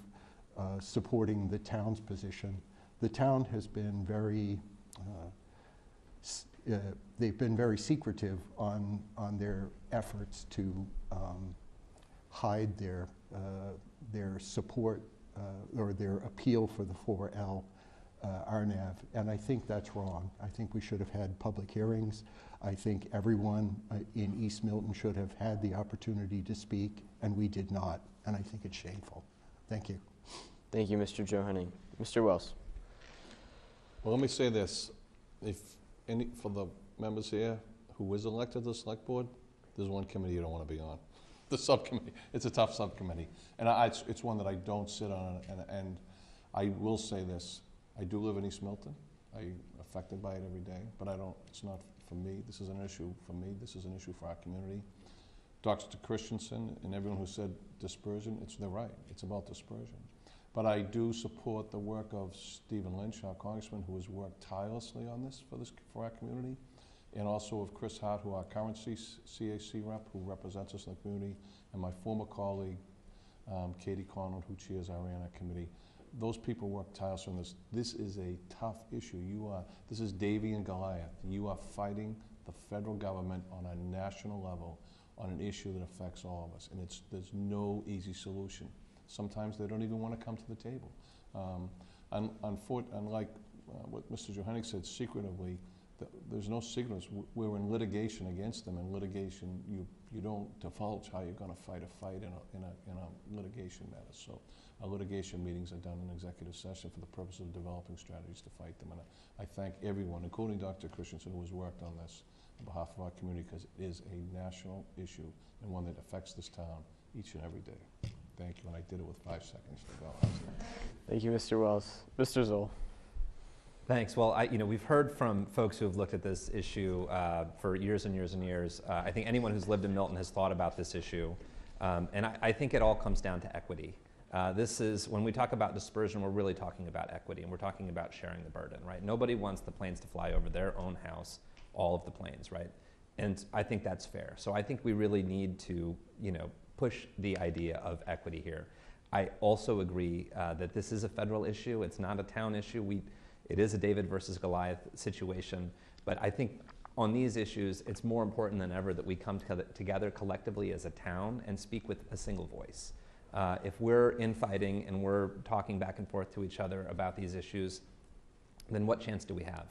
supporting the town's position. The town has been they've been very secretive on their efforts to hide their support or their appeal for the 4L RNAV, and I think that's wrong. I think we should have had public hearings. I think everyone in East Milton should have had the opportunity to speak, and we did not, and I think it's shameful. Thank you. Thank you, Mr. Johanning. Mr. Wells. Well, let me say this. For the members here who is elected to the select board, there's one committee you don't want to be on. The subcommittee. It's a tough subcommittee. And it's one that I don't sit on, and I will say this. I do live in East Milton. I'm affected by it every day, but it's not for me. This is an issue for me. This is an issue for our community. Dr. Christensen and everyone who said dispersion, they're right. It's about dispersion. But I do support the work of Stephen Lynch, our congressman, who has worked tirelessly on this for our community, and also of Chris Hart, who our current CAC rep, who represents us in the community, and my former colleague, Katie Conlon, who chairs our ANA committee. Those people work tirelessly on this. This is a tough issue. This is Davy and Goliath. You are fighting the federal government on a national level on an issue that affects all of us, and there's no easy solution. Sometimes they don't even want to come to the table. Unlike what Mr. Johanning said, secretively, there's no secrets. We're in litigation against them. In litigation, you don't divulge how you're going to fight a fight in a litigation matter. So our litigation meetings are done in executive session for the purpose of developing strategies to fight them. And I thank everyone, including Dr. Christensen, who has worked on this on behalf of our community, because it is a national issue and one that affects this town each and every day. Thank you, and I did it with 5 seconds to go. Thank you, Mr. Wells. Mr. Zoll. Thanks. Well, we've heard from folks who have looked at this issue for years and years and years. I think anyone who's lived in Milton has thought about this issue, and I think it all comes down to equity. When we talk about dispersion, we're really talking about equity, and we're talking about sharing the burden, right? Nobody wants the planes to fly over their own house, all of the planes, right? And I think that's fair. So I think we really need to, push the idea of equity here. I also agree that this is a federal issue. It's not a town issue. It is a David versus Goliath situation. But I think on these issues, it's more important than ever that we come together collectively as a town and speak with a single voice. If we're infighting and we're talking back and forth to each other about these issues, then what chance do we have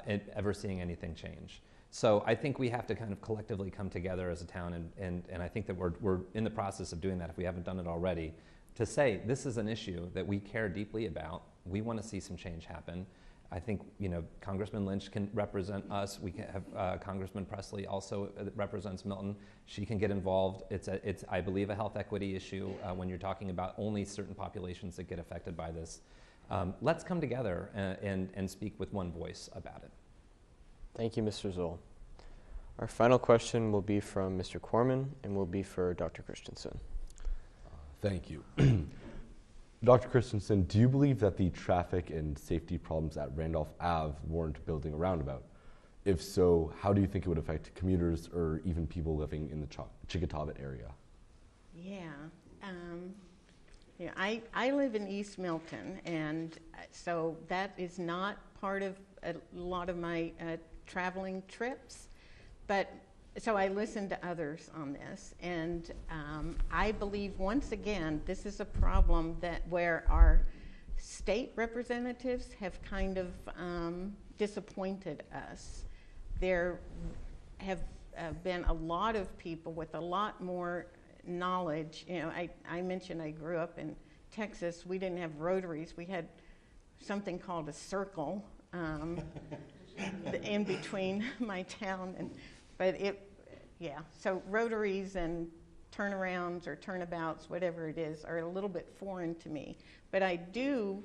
at ever seeing anything change? So I think we have to kind of collectively come together as a town, and I think that we're in the process of doing that, if we haven't done it already, to say this is an issue that we care deeply about. We want to see some change happen. I think Congressman Lynch can represent us. We can have Congressman Presley also represents Milton. She can get involved. It's I believe a health equity issue when you're talking about only certain populations that get affected by this. Let's come together and speak with one voice about it. Thank you, Mr. Zoll. Our final question will be from Mr. Corman and will be for Dr. Christensen. Thank you. Dr. Christensen, do you believe that the traffic and safety problems at Randolph Ave warrant building a roundabout? If so, how do you think it would affect commuters or even people living in the Chickatawbit area? Yeah. I live in East Milton, and so that is not part of a lot of my traveling trips, but so I listen to others on this, and I believe once again this is a problem where our state representatives have kind of disappointed us. There have been a lot of people with a lot more knowledge. I mentioned I grew up in Texas. We didn't have rotaries. We had something called a circle in between my town so rotaries and turnarounds or turnabouts, whatever it is, are a little bit foreign to me. But I do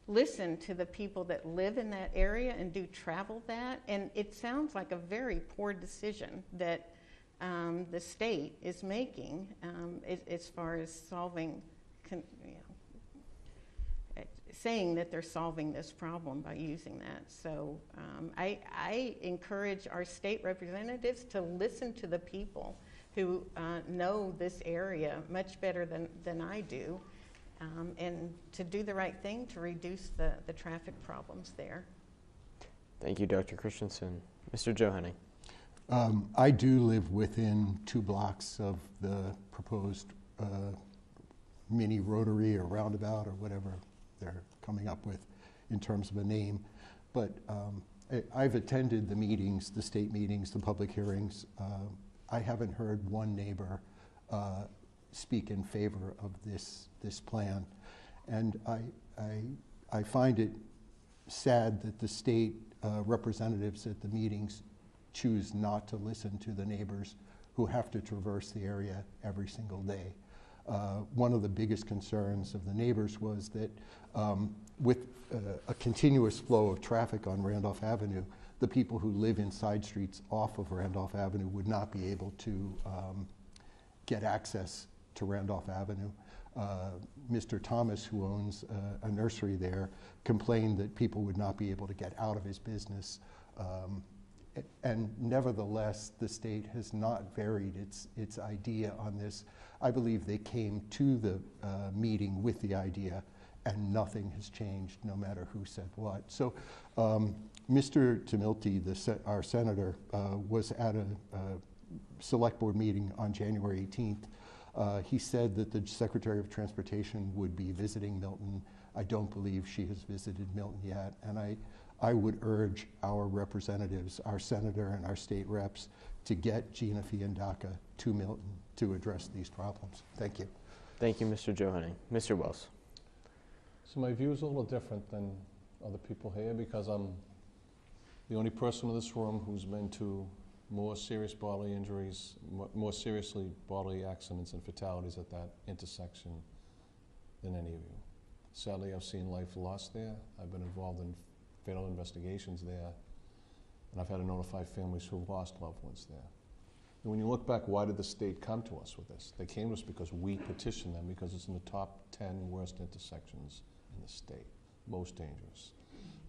listen to the people that live in that area and do travel that, and it sounds like a very poor decision that the state is making as far as solving saying that they're solving this problem by using that. So I encourage our state representatives to listen to the people who know this area much better than I do, and to do the right thing to reduce the traffic problems there. Thank you, Dr. Christensen. Mr. Johanning. I do live within 2 blocks of the proposed mini rotary or roundabout or whatever they're coming up with in terms of a name. But I've attended the meetings, the state meetings, the public hearings. I haven't heard one neighbor speak in favor of this plan. And I find it sad that the state representatives at the meetings choose not to listen to the neighbors who have to traverse the area every single day. One of the biggest concerns of the neighbors was that with a continuous flow of traffic on Randolph Avenue, the people who live in side streets off of Randolph Avenue would not be able to get access to Randolph Avenue. Mr. Thomas, who owns a nursery there, complained that people would not be able to get out of his business. And nevertheless, the state has not varied its idea on this. I believe they came to the meeting with the idea, and nothing has changed, no matter who said what. So Mr. Tumilty, our senator, was at a select board meeting on January 18th. He said that the Secretary of Transportation would be visiting Milton. I don't believe she has visited Milton yet, and I would urge our representatives, our senator and our state reps, to get Gina Fiandaca to Milton to address these problems. Thank you. Thank you, Mr. Johanning. Mr. Wells. So my view is a little different than other people here because I'm the only person in this room who's been to more serious bodily injuries, more seriously bodily accidents and fatalities at that intersection than any of you. Sadly, I've seen life lost there. I've been involved in fatal investigations there, and I've had to notify families who've lost loved ones there. And when you look back, why did the state come to us with this? They came to us because we petitioned them because it's in the top 10 worst intersections in the state, most dangerous.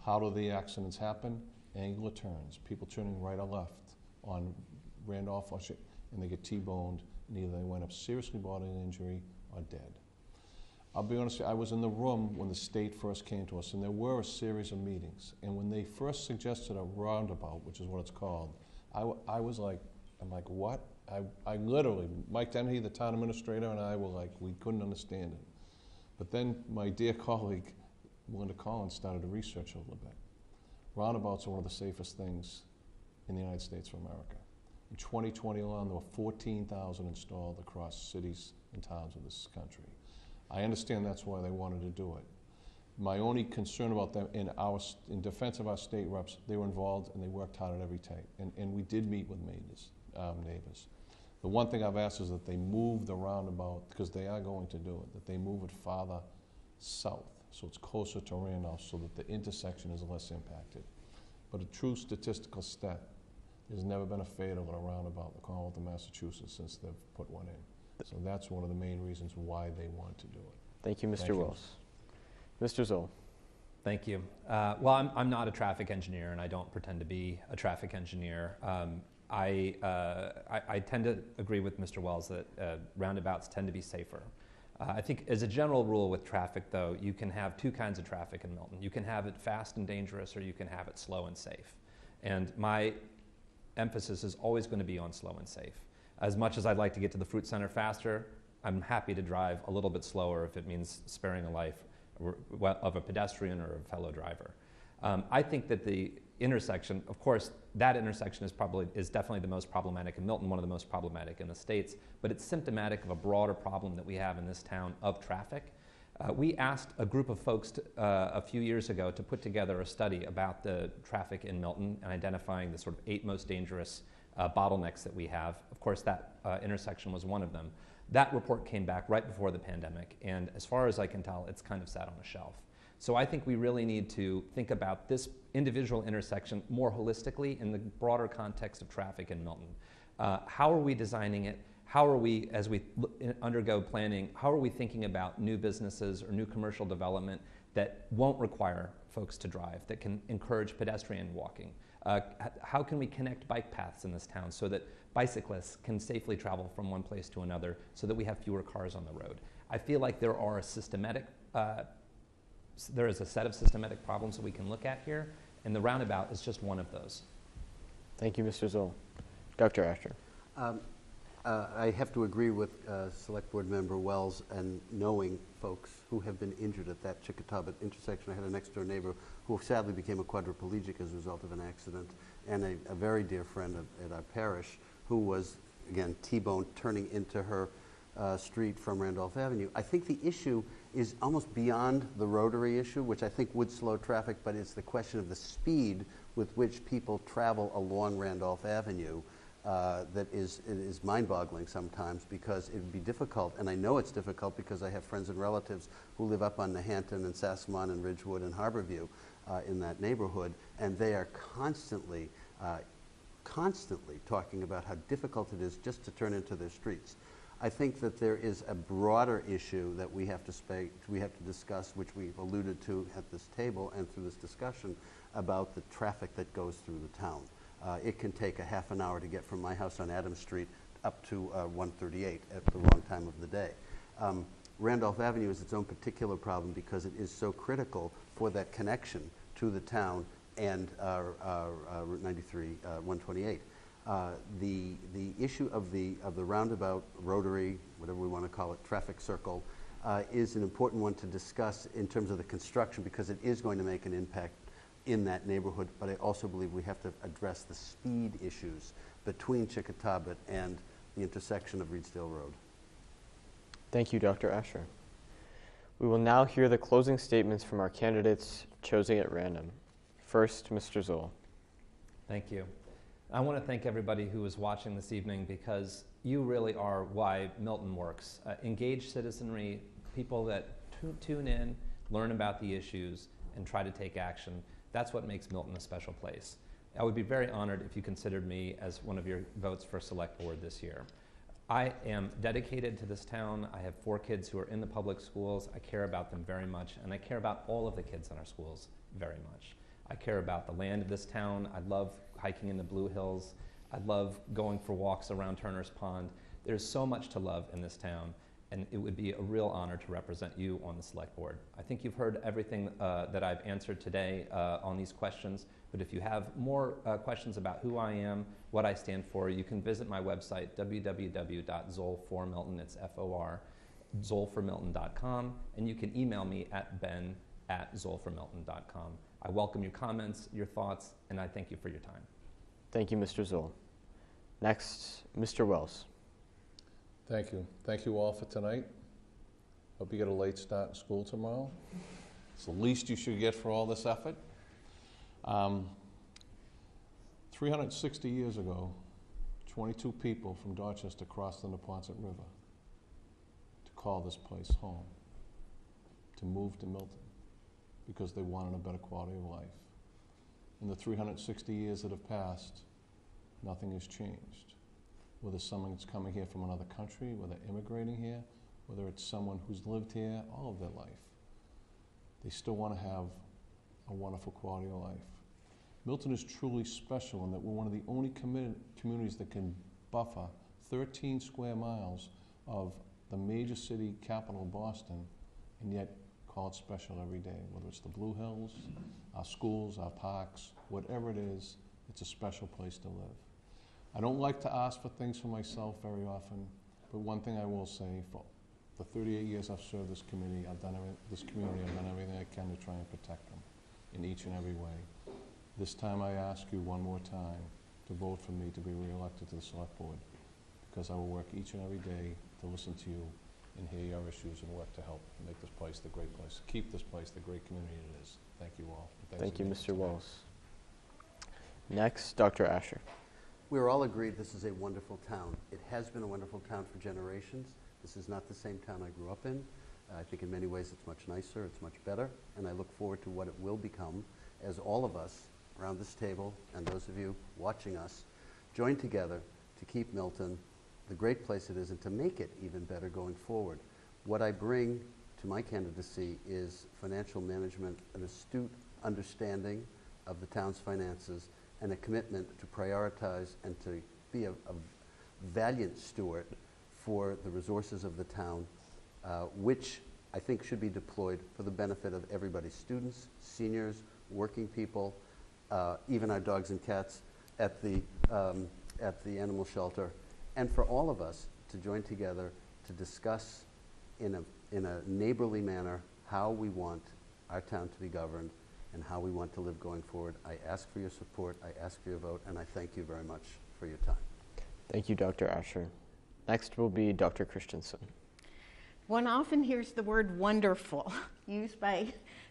How do the accidents happen? Angular turns, people turning right or left on Randolph, and they get T-boned, and either they wind up seriously bodily injury or dead. I'll be honest, I was in the room when the state first came to us, and there were a series of meetings. And when they first suggested a roundabout, which is what it's called, I was like, I'm like, what? I literally, Mike Dennehy, the town administrator, and I were like, we couldn't understand it. But then my dear colleague, Melinda Collins, started to research a little bit. Roundabouts are one of the safest things in the United States of America. In 2020 alone, there were 14,000 installed across cities and towns of this country. I understand that's why they wanted to do it. My only concern about them, in defense of our state reps, they were involved and they worked hard at every take. And we did meet with neighbors. The one thing I've asked is that they move the roundabout, because they are going to do it, that they move it farther south, so it's closer to Randolph, so that the intersection is less impacted. But a true statistical stat, there's never been a fatal at a roundabout in the Commonwealth of Massachusetts since they've put one in. So that's one of the main reasons why they want to do it. Thank you, Mr. Wells. Mr. Zoll. Thank you. Well, I'm not a traffic engineer, and I don't pretend to be a traffic engineer. I tend to agree with Mr. Wells that roundabouts tend to be safer. I think as a general rule with traffic, though, you can have 2 kinds of traffic in Milton. You can have it fast and dangerous, or you can have it slow and safe. And my emphasis is always going to be on slow and safe. As much as I'd like to get to the fruit center faster, I'm happy to drive a little bit slower if it means sparing a life of a pedestrian or a fellow driver. I think that the intersection, of course, that intersection is definitely the most problematic in Milton, one of the most problematic in the States, but it's symptomatic of a broader problem that we have in this town of traffic. We asked a group of folks a few years ago to put together a study about the traffic in Milton and identifying the sort of 8 most dangerous bottlenecks that we have. Of course, that intersection was one of them. That report came back right before the pandemic, and as far as I can tell, it's kind of sat on a shelf. So I think we really need to think about this individual intersection more holistically in the broader context of traffic in Milton. How are we designing it? How are we, as we undergo planning, how are we thinking about new businesses or new commercial development that won't require folks to drive, that can encourage pedestrian walking? How can we connect bike paths in this town so that bicyclists can safely travel from one place to another so that we have fewer cars on the road? I feel like there is a set of systematic problems that we can look at here, and the roundabout is just one of those. Thank you, Mr. Zoll. Dr. Asher. I have to agree with Select Board Member Wells, and knowing folks who have been injured at that Chickatobit intersection. I had a next door neighbor who sadly became a quadriplegic as a result of an accident, and a very dear friend at our parish who was, again, T-boned turning into her street from Randolph Avenue. I think the issue is almost beyond the rotary issue, which I think would slow traffic, but it's the question of the speed with which people travel along Randolph Avenue. That is mind-boggling sometimes, because it would be difficult, and I know it's difficult because I have friends and relatives who live up on the Hampton and Sassamon and Ridgewood and Harborview in that neighborhood, and they are constantly talking about how difficult it is just to turn into their streets. I think that there is a broader issue that we have to discuss, which we've alluded to at this table and through this discussion, about the traffic that goes through the town. It can take a half an hour to get from my house on Adams Street up to 138 at the wrong time of the day. Randolph Avenue is its own particular problem because it is so critical for that connection to the town and Route 93, 128. The issue of the roundabout, rotary, whatever we want to call it, traffic circle, is an important one to discuss in terms of the construction, because it is going to make an impact in that neighborhood, but I also believe we have to address the speed issues between Chickatobit and the intersection of Reedsdale Road. Thank you, Dr. Asher. We will now hear the closing statements from our candidates chosen at random. First, Mr. Zoll. Thank you. I want to thank everybody who is watching this evening, because you really are why Milton works. Engaged citizenry, people that tune in, learn about the issues, and try to take action. That's what makes Milton a special place. I would be very honored if you considered me as one of your votes for Select Board this year. I am dedicated to this town. I have 4 kids who are in the public schools. I care about them very much, and I care about all of the kids in our schools very much. I care about the land of this town. I love hiking in the Blue Hills. I love going for walks around Turner's Pond. There's so much to love in this town, and it would be a real honor to represent you on the Select Board. I think you've heard everything that I've answered today on these questions, but if you have more questions about who I am, what I stand for, you can visit my website, www.zoll4milton, it's F-O-R, zollformilton.com, and you can email me at ben@zollformilton.com. I welcome your comments, your thoughts, and I thank you for your time. Thank you, Mr. Zoll. Next, Mr. Wells. Thank you. Thank you all for tonight. Hope you get a late start in school tomorrow. It's the least you should get for all this effort. 360 years ago, 22 people from Dorchester crossed the Neponset River to call this place home, to move to Milton, because they wanted a better quality of life. In the 360 years that have passed, nothing has changed. Whether someone's coming here from another country, whether immigrating here, whether it's someone who's lived here all of their life, they still want to have a wonderful quality of life. Milton is truly special in that we're one of the only communities that can buffer 13 square miles of the major city capital, Boston, and yet call it special every day. Whether it's the Blue Hills, our schools, our parks, whatever it is, it's a special place to live. I don't like to ask for things for myself very often, but one thing I will say, for the 38 years I've served this community, I've done everything I can to try and protect them in each and every way. This time I ask you one more time to vote for me to be re-elected to the Select Board, because I will work each and every day to listen to you and hear your issues and work to help make this place the great place, keep this place the great community it is. Thank you all. Thank you, Mr. Wells. Next, Dr. Asher. We're all agreed this is a wonderful town. It has been a wonderful town for generations. This is not the same town I grew up in. I think in many ways it's much nicer, it's much better, and I look forward to what it will become as all of us around this table and those of you watching us join together to keep Milton the great place it is and to make it even better going forward. What I bring to my candidacy is financial management, an astute understanding of the town's finances, and a commitment to prioritize and to be a valiant steward for the resources of the town, which I think should be deployed for the benefit of everybody, students, seniors, working people, even our dogs and cats at the animal shelter, and for all of us to join together to discuss in a neighborly manner how we want our town to be governed and how we want to live going forward. I ask for your support, I ask for your vote, and I thank you very much for your time. Thank you, Dr. Asher. Next will be Dr. Christensen. One often hears the word wonderful used by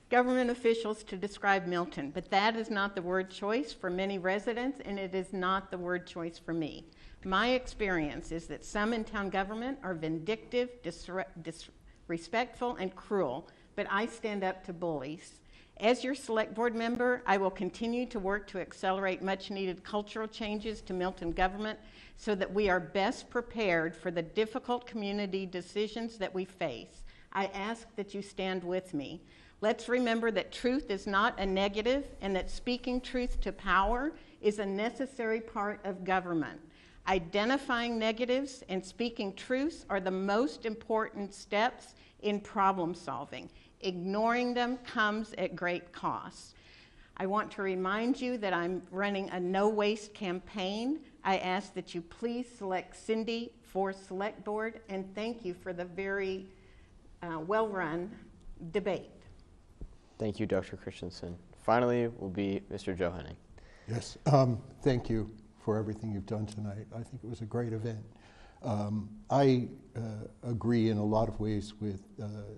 government officials to describe Milton, but that is not the word choice for many residents, and it is not the word choice for me. My experience is that some in town government are vindictive, disrespectful, and cruel, but I stand up to bullies. As your select board member, I will continue to work to accelerate much needed cultural changes to Milton government so that we are best prepared for the difficult community decisions that we face. I ask that you stand with me. Let's remember that truth is not a negative and that speaking truth to power is a necessary part of government. Identifying negatives and speaking truths are the most important steps in problem solving. Ignoring them comes at great cost. I want to remind you that I'm running a no waste campaign. I ask that you please select Cindy for select board, and thank you for the very well-run debate. Thank you, Dr. Christensen. Finally will be Mr. Johanning. Yes, thank you for everything you've done tonight. I think it was a great event. I agree in a lot of ways with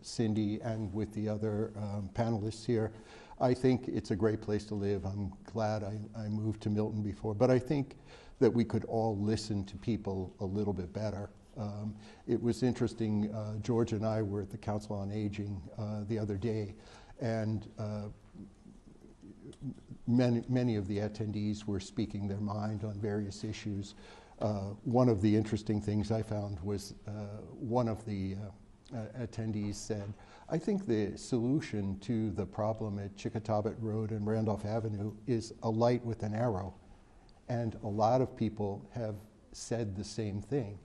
Cindy and with the other panelists here. I think it's a great place to live. I'm glad I moved to Milton before, but I think that we could all listen to people a little bit better. It was interesting, George and I were at the Council on Aging the other day, and many of the attendees were speaking their mind on various issues. One of the interesting things I found was one of the attendees said, I think the solution to the problem at Chickatobit Road and Randolph Avenue is a light with an arrow. And a lot of people have said the same thing.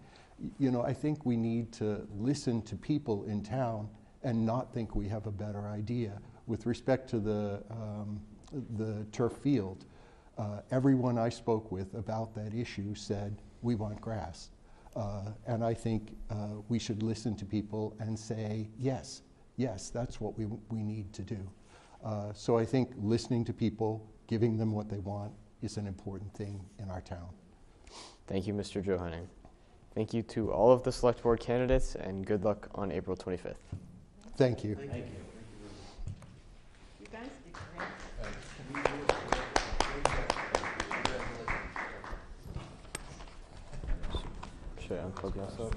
You know, I think we need to listen to people in town and not think we have a better idea. With respect to the turf field, everyone I spoke with about that issue said, we want grass. And I think we should listen to people and say, yes, that's what we need to do. So I think listening to people, giving them what they want, is an important thing in our town. Thank you, Mr. Johanning. Thank you to all of the select board candidates, and good luck on April 25th. Thank you. Thank you. You guys did great. Should I unplug myself?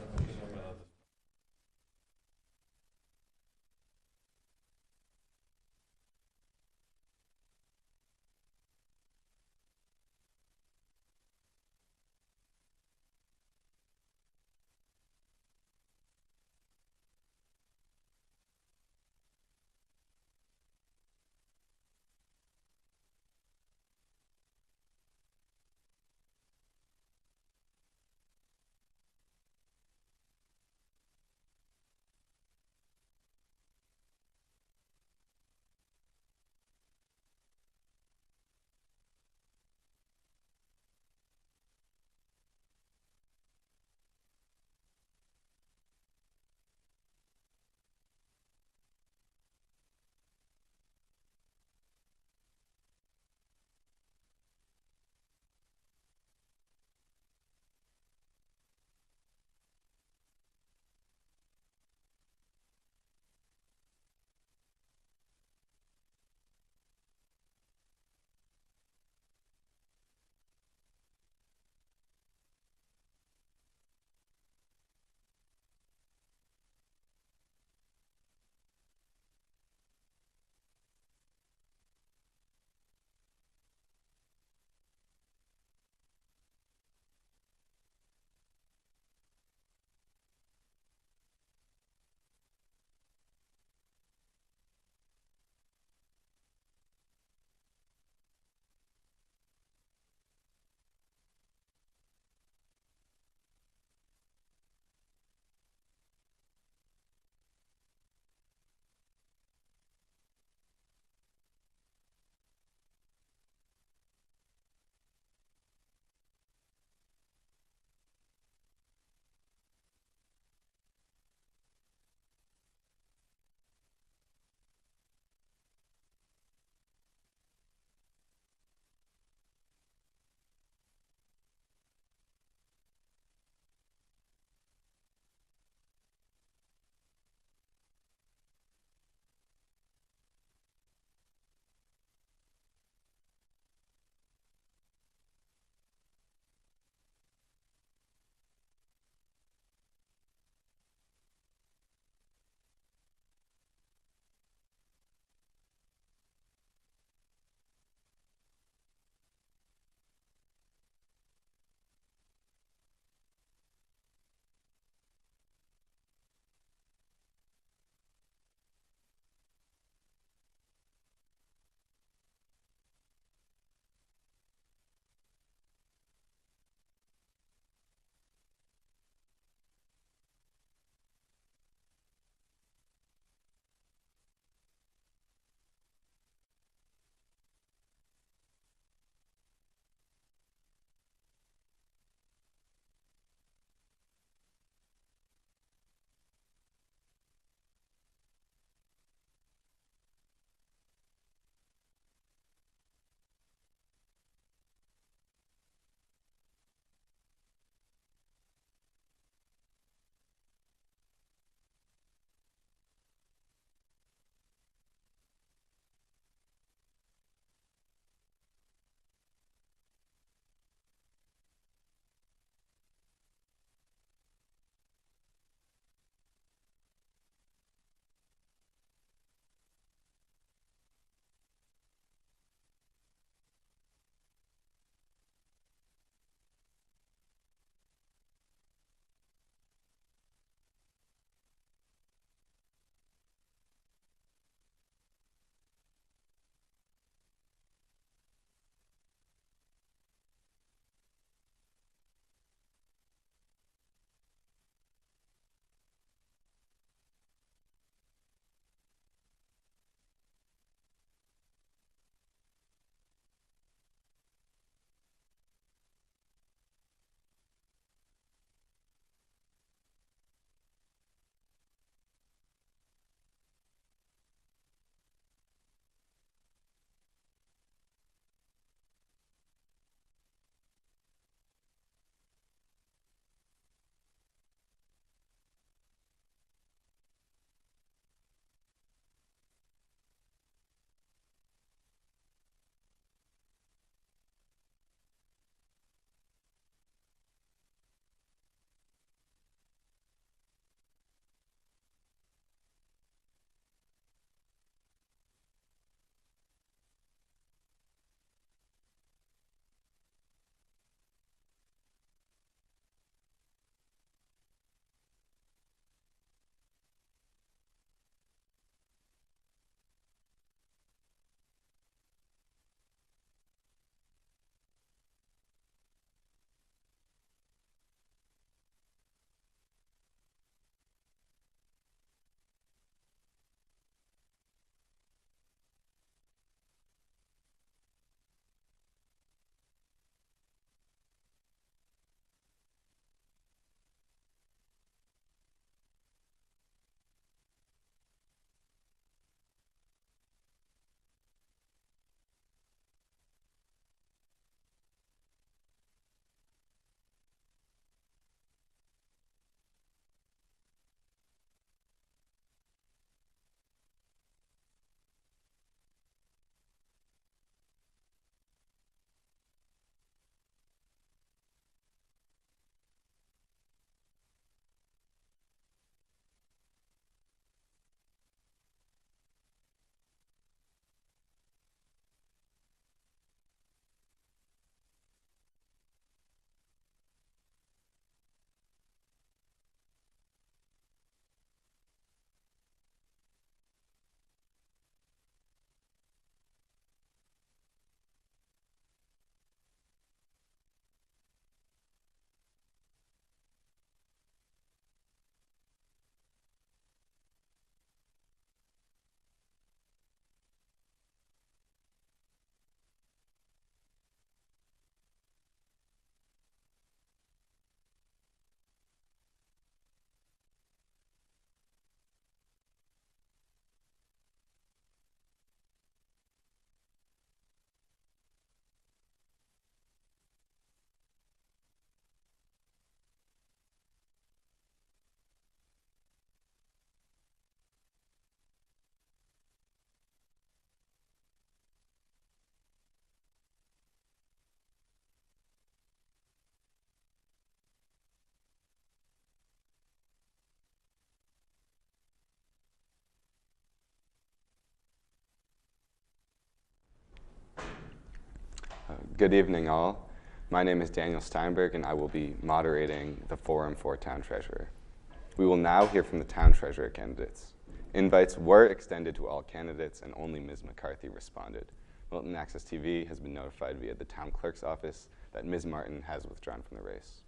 Good evening, all. My name is Daniel Steinberg, and I will be moderating the forum for Town Treasurer. We will now hear from the Town Treasurer candidates. Invites were extended to all candidates, and only Ms. McCarthy responded. Milton Access TV has been notified via the Town Clerk's office that Ms. Martin has withdrawn from the race.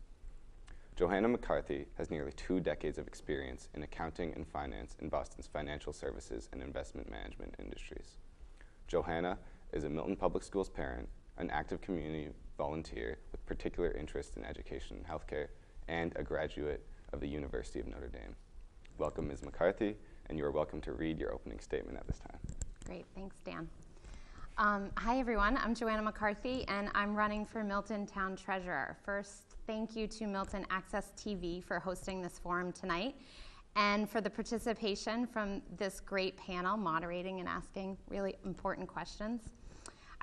Johanna McCarthy has nearly 2 decades of experience in accounting and finance in Boston's financial services and investment management industries. Johanna is a Milton Public Schools parent, an active community volunteer with particular interest in education and healthcare, and a graduate of the University of Notre Dame. Welcome, Ms. McCarthy, and you are welcome to read your opening statement at this time. Great, thanks, Dan. Hi, everyone. I'm Joanna McCarthy, and I'm running for Milton Town Treasurer. First, thank you to Milton Access TV for hosting this forum tonight, and for the participation from this great panel, moderating and asking really important questions.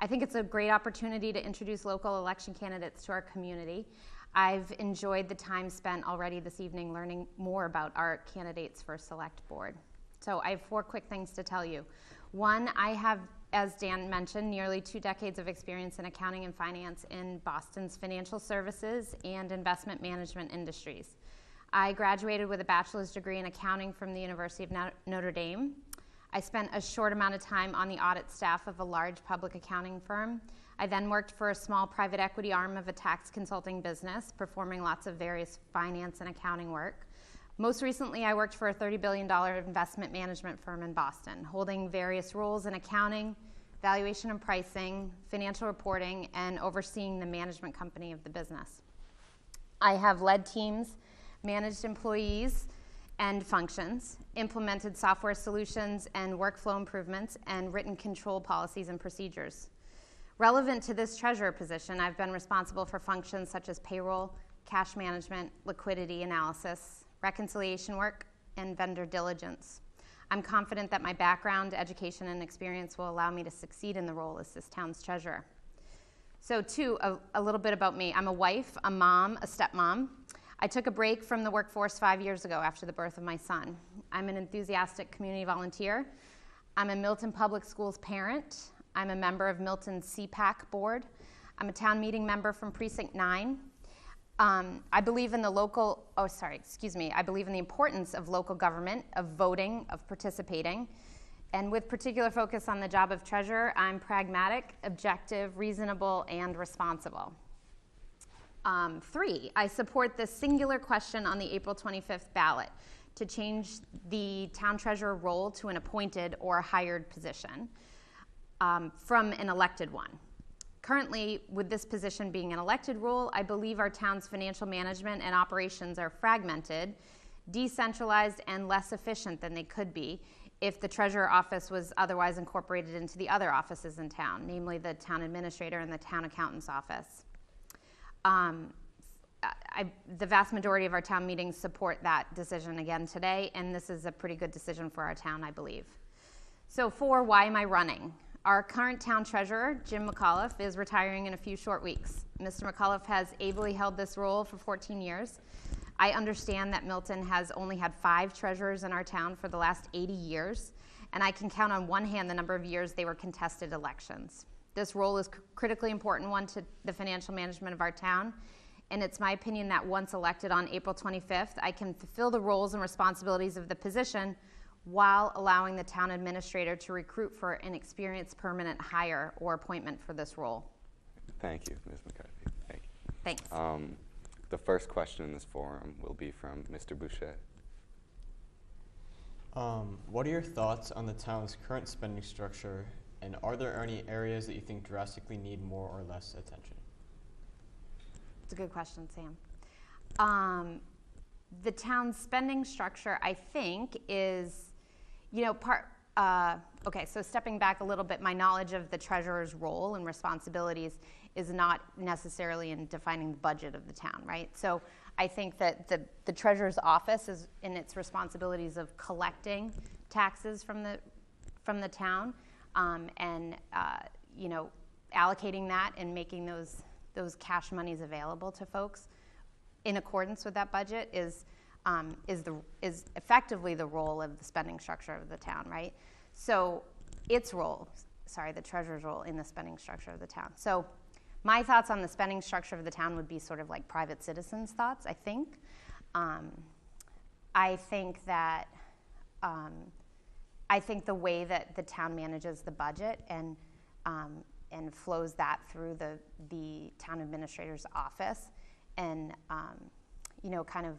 I think it's a great opportunity to introduce local election candidates to our community. I've enjoyed the time spent already this evening learning more about our candidates for Select Board. So I have 4 quick things to tell you. One, I have, as Dan mentioned, nearly 2 decades of experience in accounting and finance in Boston's financial services and investment management industries. I graduated with a bachelor's degree in accounting from the University of Notre Dame. I spent a short amount of time on the audit staff of a large public accounting firm. I then worked for a small private equity arm of a tax consulting business, performing lots of various finance and accounting work. Most recently, I worked for a $30 billion investment management firm in Boston, holding various roles in accounting, valuation and pricing, financial reporting, and overseeing the management company of the business. I have led teams, managed employees and functions, implemented software solutions and workflow improvements, and written control policies and procedures. Relevant to this treasurer position, I've been responsible for functions such as payroll, cash management, liquidity analysis, reconciliation work, and vendor diligence. I'm confident that my background, education, and experience will allow me to succeed in the role as this town's treasurer. So a little bit about me. I'm a wife, a mom, a stepmom. I took a break from the workforce 5 years ago after the birth of my son. I'm an enthusiastic community volunteer. I'm a Milton Public Schools parent. I'm a member of Milton's CPAC board. I'm a town meeting member from Precinct 9. I believe in the I believe in the importance of local government, of voting, of participating. And with particular focus on the job of treasurer, I'm pragmatic, objective, reasonable, and responsible. 3, I support the singular question on the April 25th ballot to change the town treasurer role to an appointed or hired position from an elected one. Currently, with this position being an elected role, I believe our town's financial management and operations are fragmented, decentralized, and less efficient than they could be if the treasurer office was otherwise incorporated into the other offices in town, namely the town administrator and the town accountant's office. The vast majority of our town meetings support that decision again today, and this is a pretty good decision for our town, I believe. So 4, why am I running? Our current town treasurer, Jim McAuliffe, is retiring in a few short weeks. Mr. McAuliffe has ably held this role for 14 years. I understand that Milton has only had 5 treasurers in our town for the last 80 years, and I can count on one hand the number of years they were contested elections. This role is a critically important one to the financial management of our town, and it's my opinion that once elected on April 25th, I can fulfill the roles and responsibilities of the position while allowing the town administrator to recruit for an experienced permanent hire or appointment for this role. Thank you, Ms. McCarthy. Thank you. Thanks. The first question in this forum will be from Mr. Boucher. What are your thoughts on the town's current spending structure, and are there any areas that you think drastically need more or less attention? It's a good question, Sam. The town's spending structure, I think, is, so stepping back a little bit, my knowledge of the treasurer's role and responsibilities is not necessarily in defining the budget of the town, right? So I think that the treasurer's office is in its responsibilities of collecting taxes from the town, and allocating that and making those cash monies available to folks in accordance with that budget is effectively the role of the spending structure of the town, right? So the treasurer's role in the spending structure of the town. So My thoughts on the spending structure of the town would be sort of like private citizens' thoughts, I think. I think that the way that the town manages the budget and flows that through the town administrator's office and kind of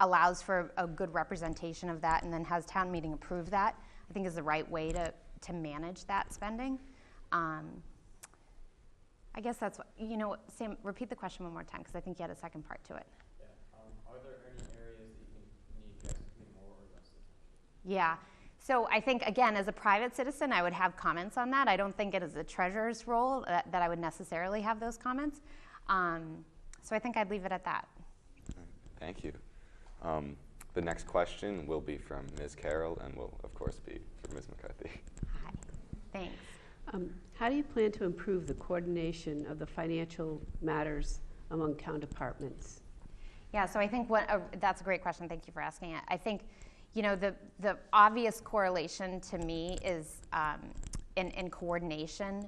allows for a good representation of that and then has town meeting approve that, I think is the right way to manage that spending. I guess that's what, Sam, repeat the question one more time because I think you had a second part to it. Yeah. Are there any areas that you think need drastically more or less attention? Yeah. So I think, again, as a private citizen, I would have comments on that. I don't think it is the treasurer's role that I would necessarily have those comments. So I think I'd leave it at that. Thank you. The next question will be from Ms. Carroll and will, of course, be for Ms. McCarthy. Hi. Thanks. How do you plan to improve the coordination of the financial matters among town departments? Yeah, so I think that's a great question. Thank you for asking it. I think, the obvious correlation to me is in coordination.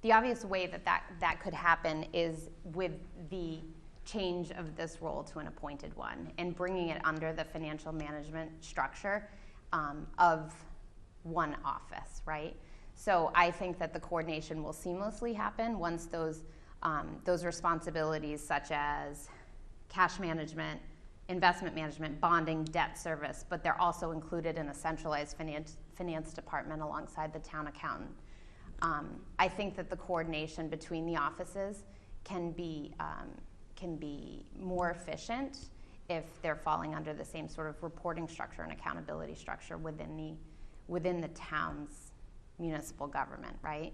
The obvious way that could happen is with the change of this role to an appointed one and bringing it under the financial management structure of one office, right? So I think that the coordination will seamlessly happen once those responsibilities such as cash management, investment management, bonding, debt service, but they're also included in a centralized finance department alongside the town accountant. I think that the coordination between the offices can be more efficient if they're falling under the same sort of reporting structure and accountability structure within the town's municipal government, right?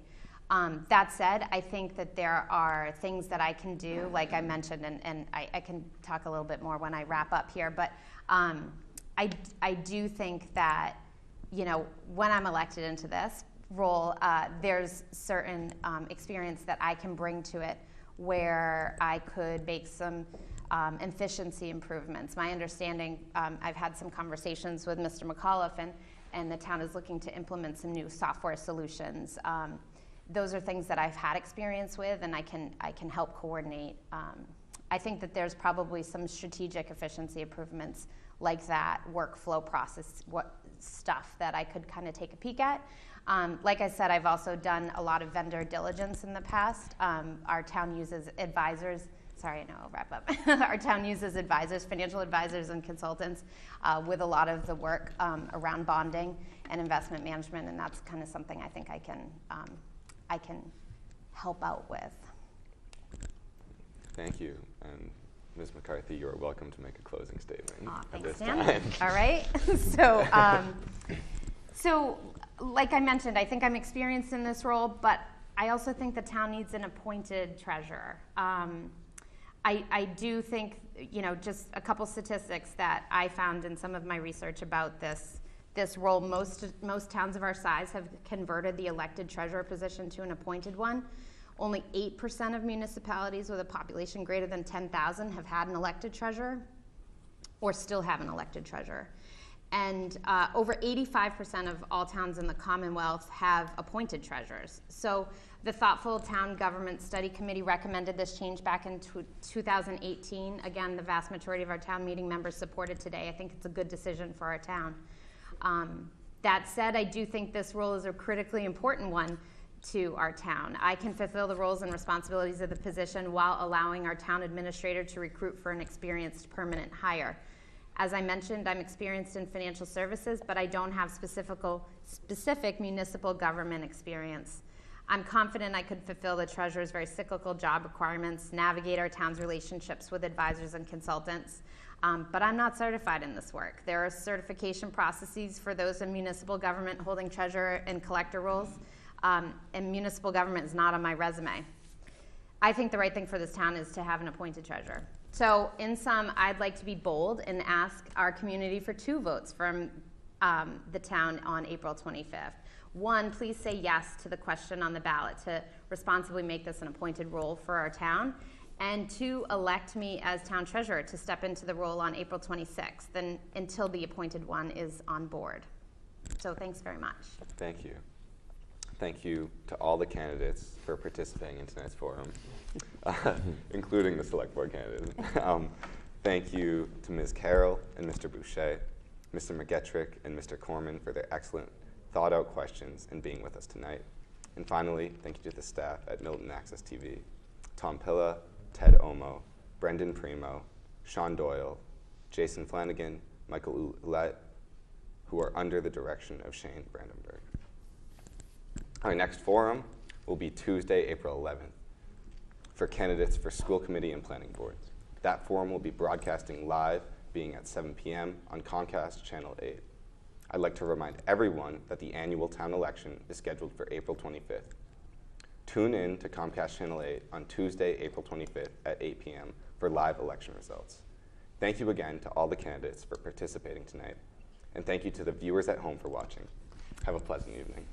That said, I think that there are things that I can do, like I mentioned, and I can talk a little bit more when I wrap up here, but I do think that, when I'm elected into this role, there's certain experience that I can bring to it where I could make some efficiency improvements. My understanding, I've had some conversations with Mr. McAuliffe, and the town is looking to implement some new software solutions. Those are things that I've had experience with, and I can help coordinate. I think that there's probably some strategic efficiency improvements like that, workflow process stuff that I could kind of take a peek at. Like I said, I've also done a lot of vendor diligence in the past. Our town uses advisors. Sorry, I know I'll wrap up. Our town uses advisors, financial advisors and consultants with a lot of the work around bonding and investment management, and that's kind of something I think I can help out with. Thank you. And Ms. McCarthy, you are welcome to make a closing statement at Thanks, this Dan. time. All right. So like I mentioned, I think I'm experienced in this role, but I also think the town needs an appointed treasurer. I do think, just a couple statistics that I found in some of my research about this role. Most towns of our size have converted the elected treasurer position to an appointed one. Only 8% of municipalities with a population greater than 10,000 have had an elected treasurer or still have an elected treasurer. And over 85% of all towns in the Commonwealth have appointed treasurers. So the Thoughtful Town Government Study Committee recommended this change back in 2018. Again, the vast majority of our town meeting members support it today. I think it's a good decision for our town. That said, I do think this role is a critically important one to our town. I can fulfill the roles and responsibilities of the position while allowing our town administrator to recruit for an experienced permanent hire. As I mentioned, I'm experienced in financial services, but I don't have specific municipal government experience. I'm confident I could fulfill the treasurer's very cyclical job requirements, navigate our town's relationships with advisors and consultants, but I'm not certified in this work. There are certification processes for those in municipal government holding treasurer and collector roles, and municipal government is not on my resume. I think the right thing for this town is to have an appointed treasurer. So in sum, I'd like to be bold and ask our community for 2 votes from the town on April 25th. 1, please say yes to the question on the ballot to responsibly make this an appointed role for our town. And 2, elect me as town treasurer to step into the role on April 26th and until the appointed one is on board. So thanks very much. Thank you. Thank you to all the candidates for participating in tonight's forum, including the select board candidate. Thank you to Ms. Carroll and Mr. Boucher, Mr. McGettrick and Mr. Corman for their excellent, thought-out questions and being with us tonight. And finally, thank you to the staff at Milton Access TV, Tom Pilla, Ted Omo, Brendan Primo, Sean Doyle, Jason Flanagan, Michael Ouellette, who are under the direction of Shane Brandenburg. Our next forum will be Tuesday, April 11th, for candidates for school committee and planning boards. That forum will be broadcasting live, being at 7 p.m. on Comcast Channel 8. I'd like to remind everyone that the annual town election is scheduled for April 25th. Tune in to Comcast Channel 8 on Tuesday, April 25th at 8 p.m. for live election results. Thank you again to all the candidates for participating tonight, and thank you to the viewers at home for watching. Have a pleasant evening.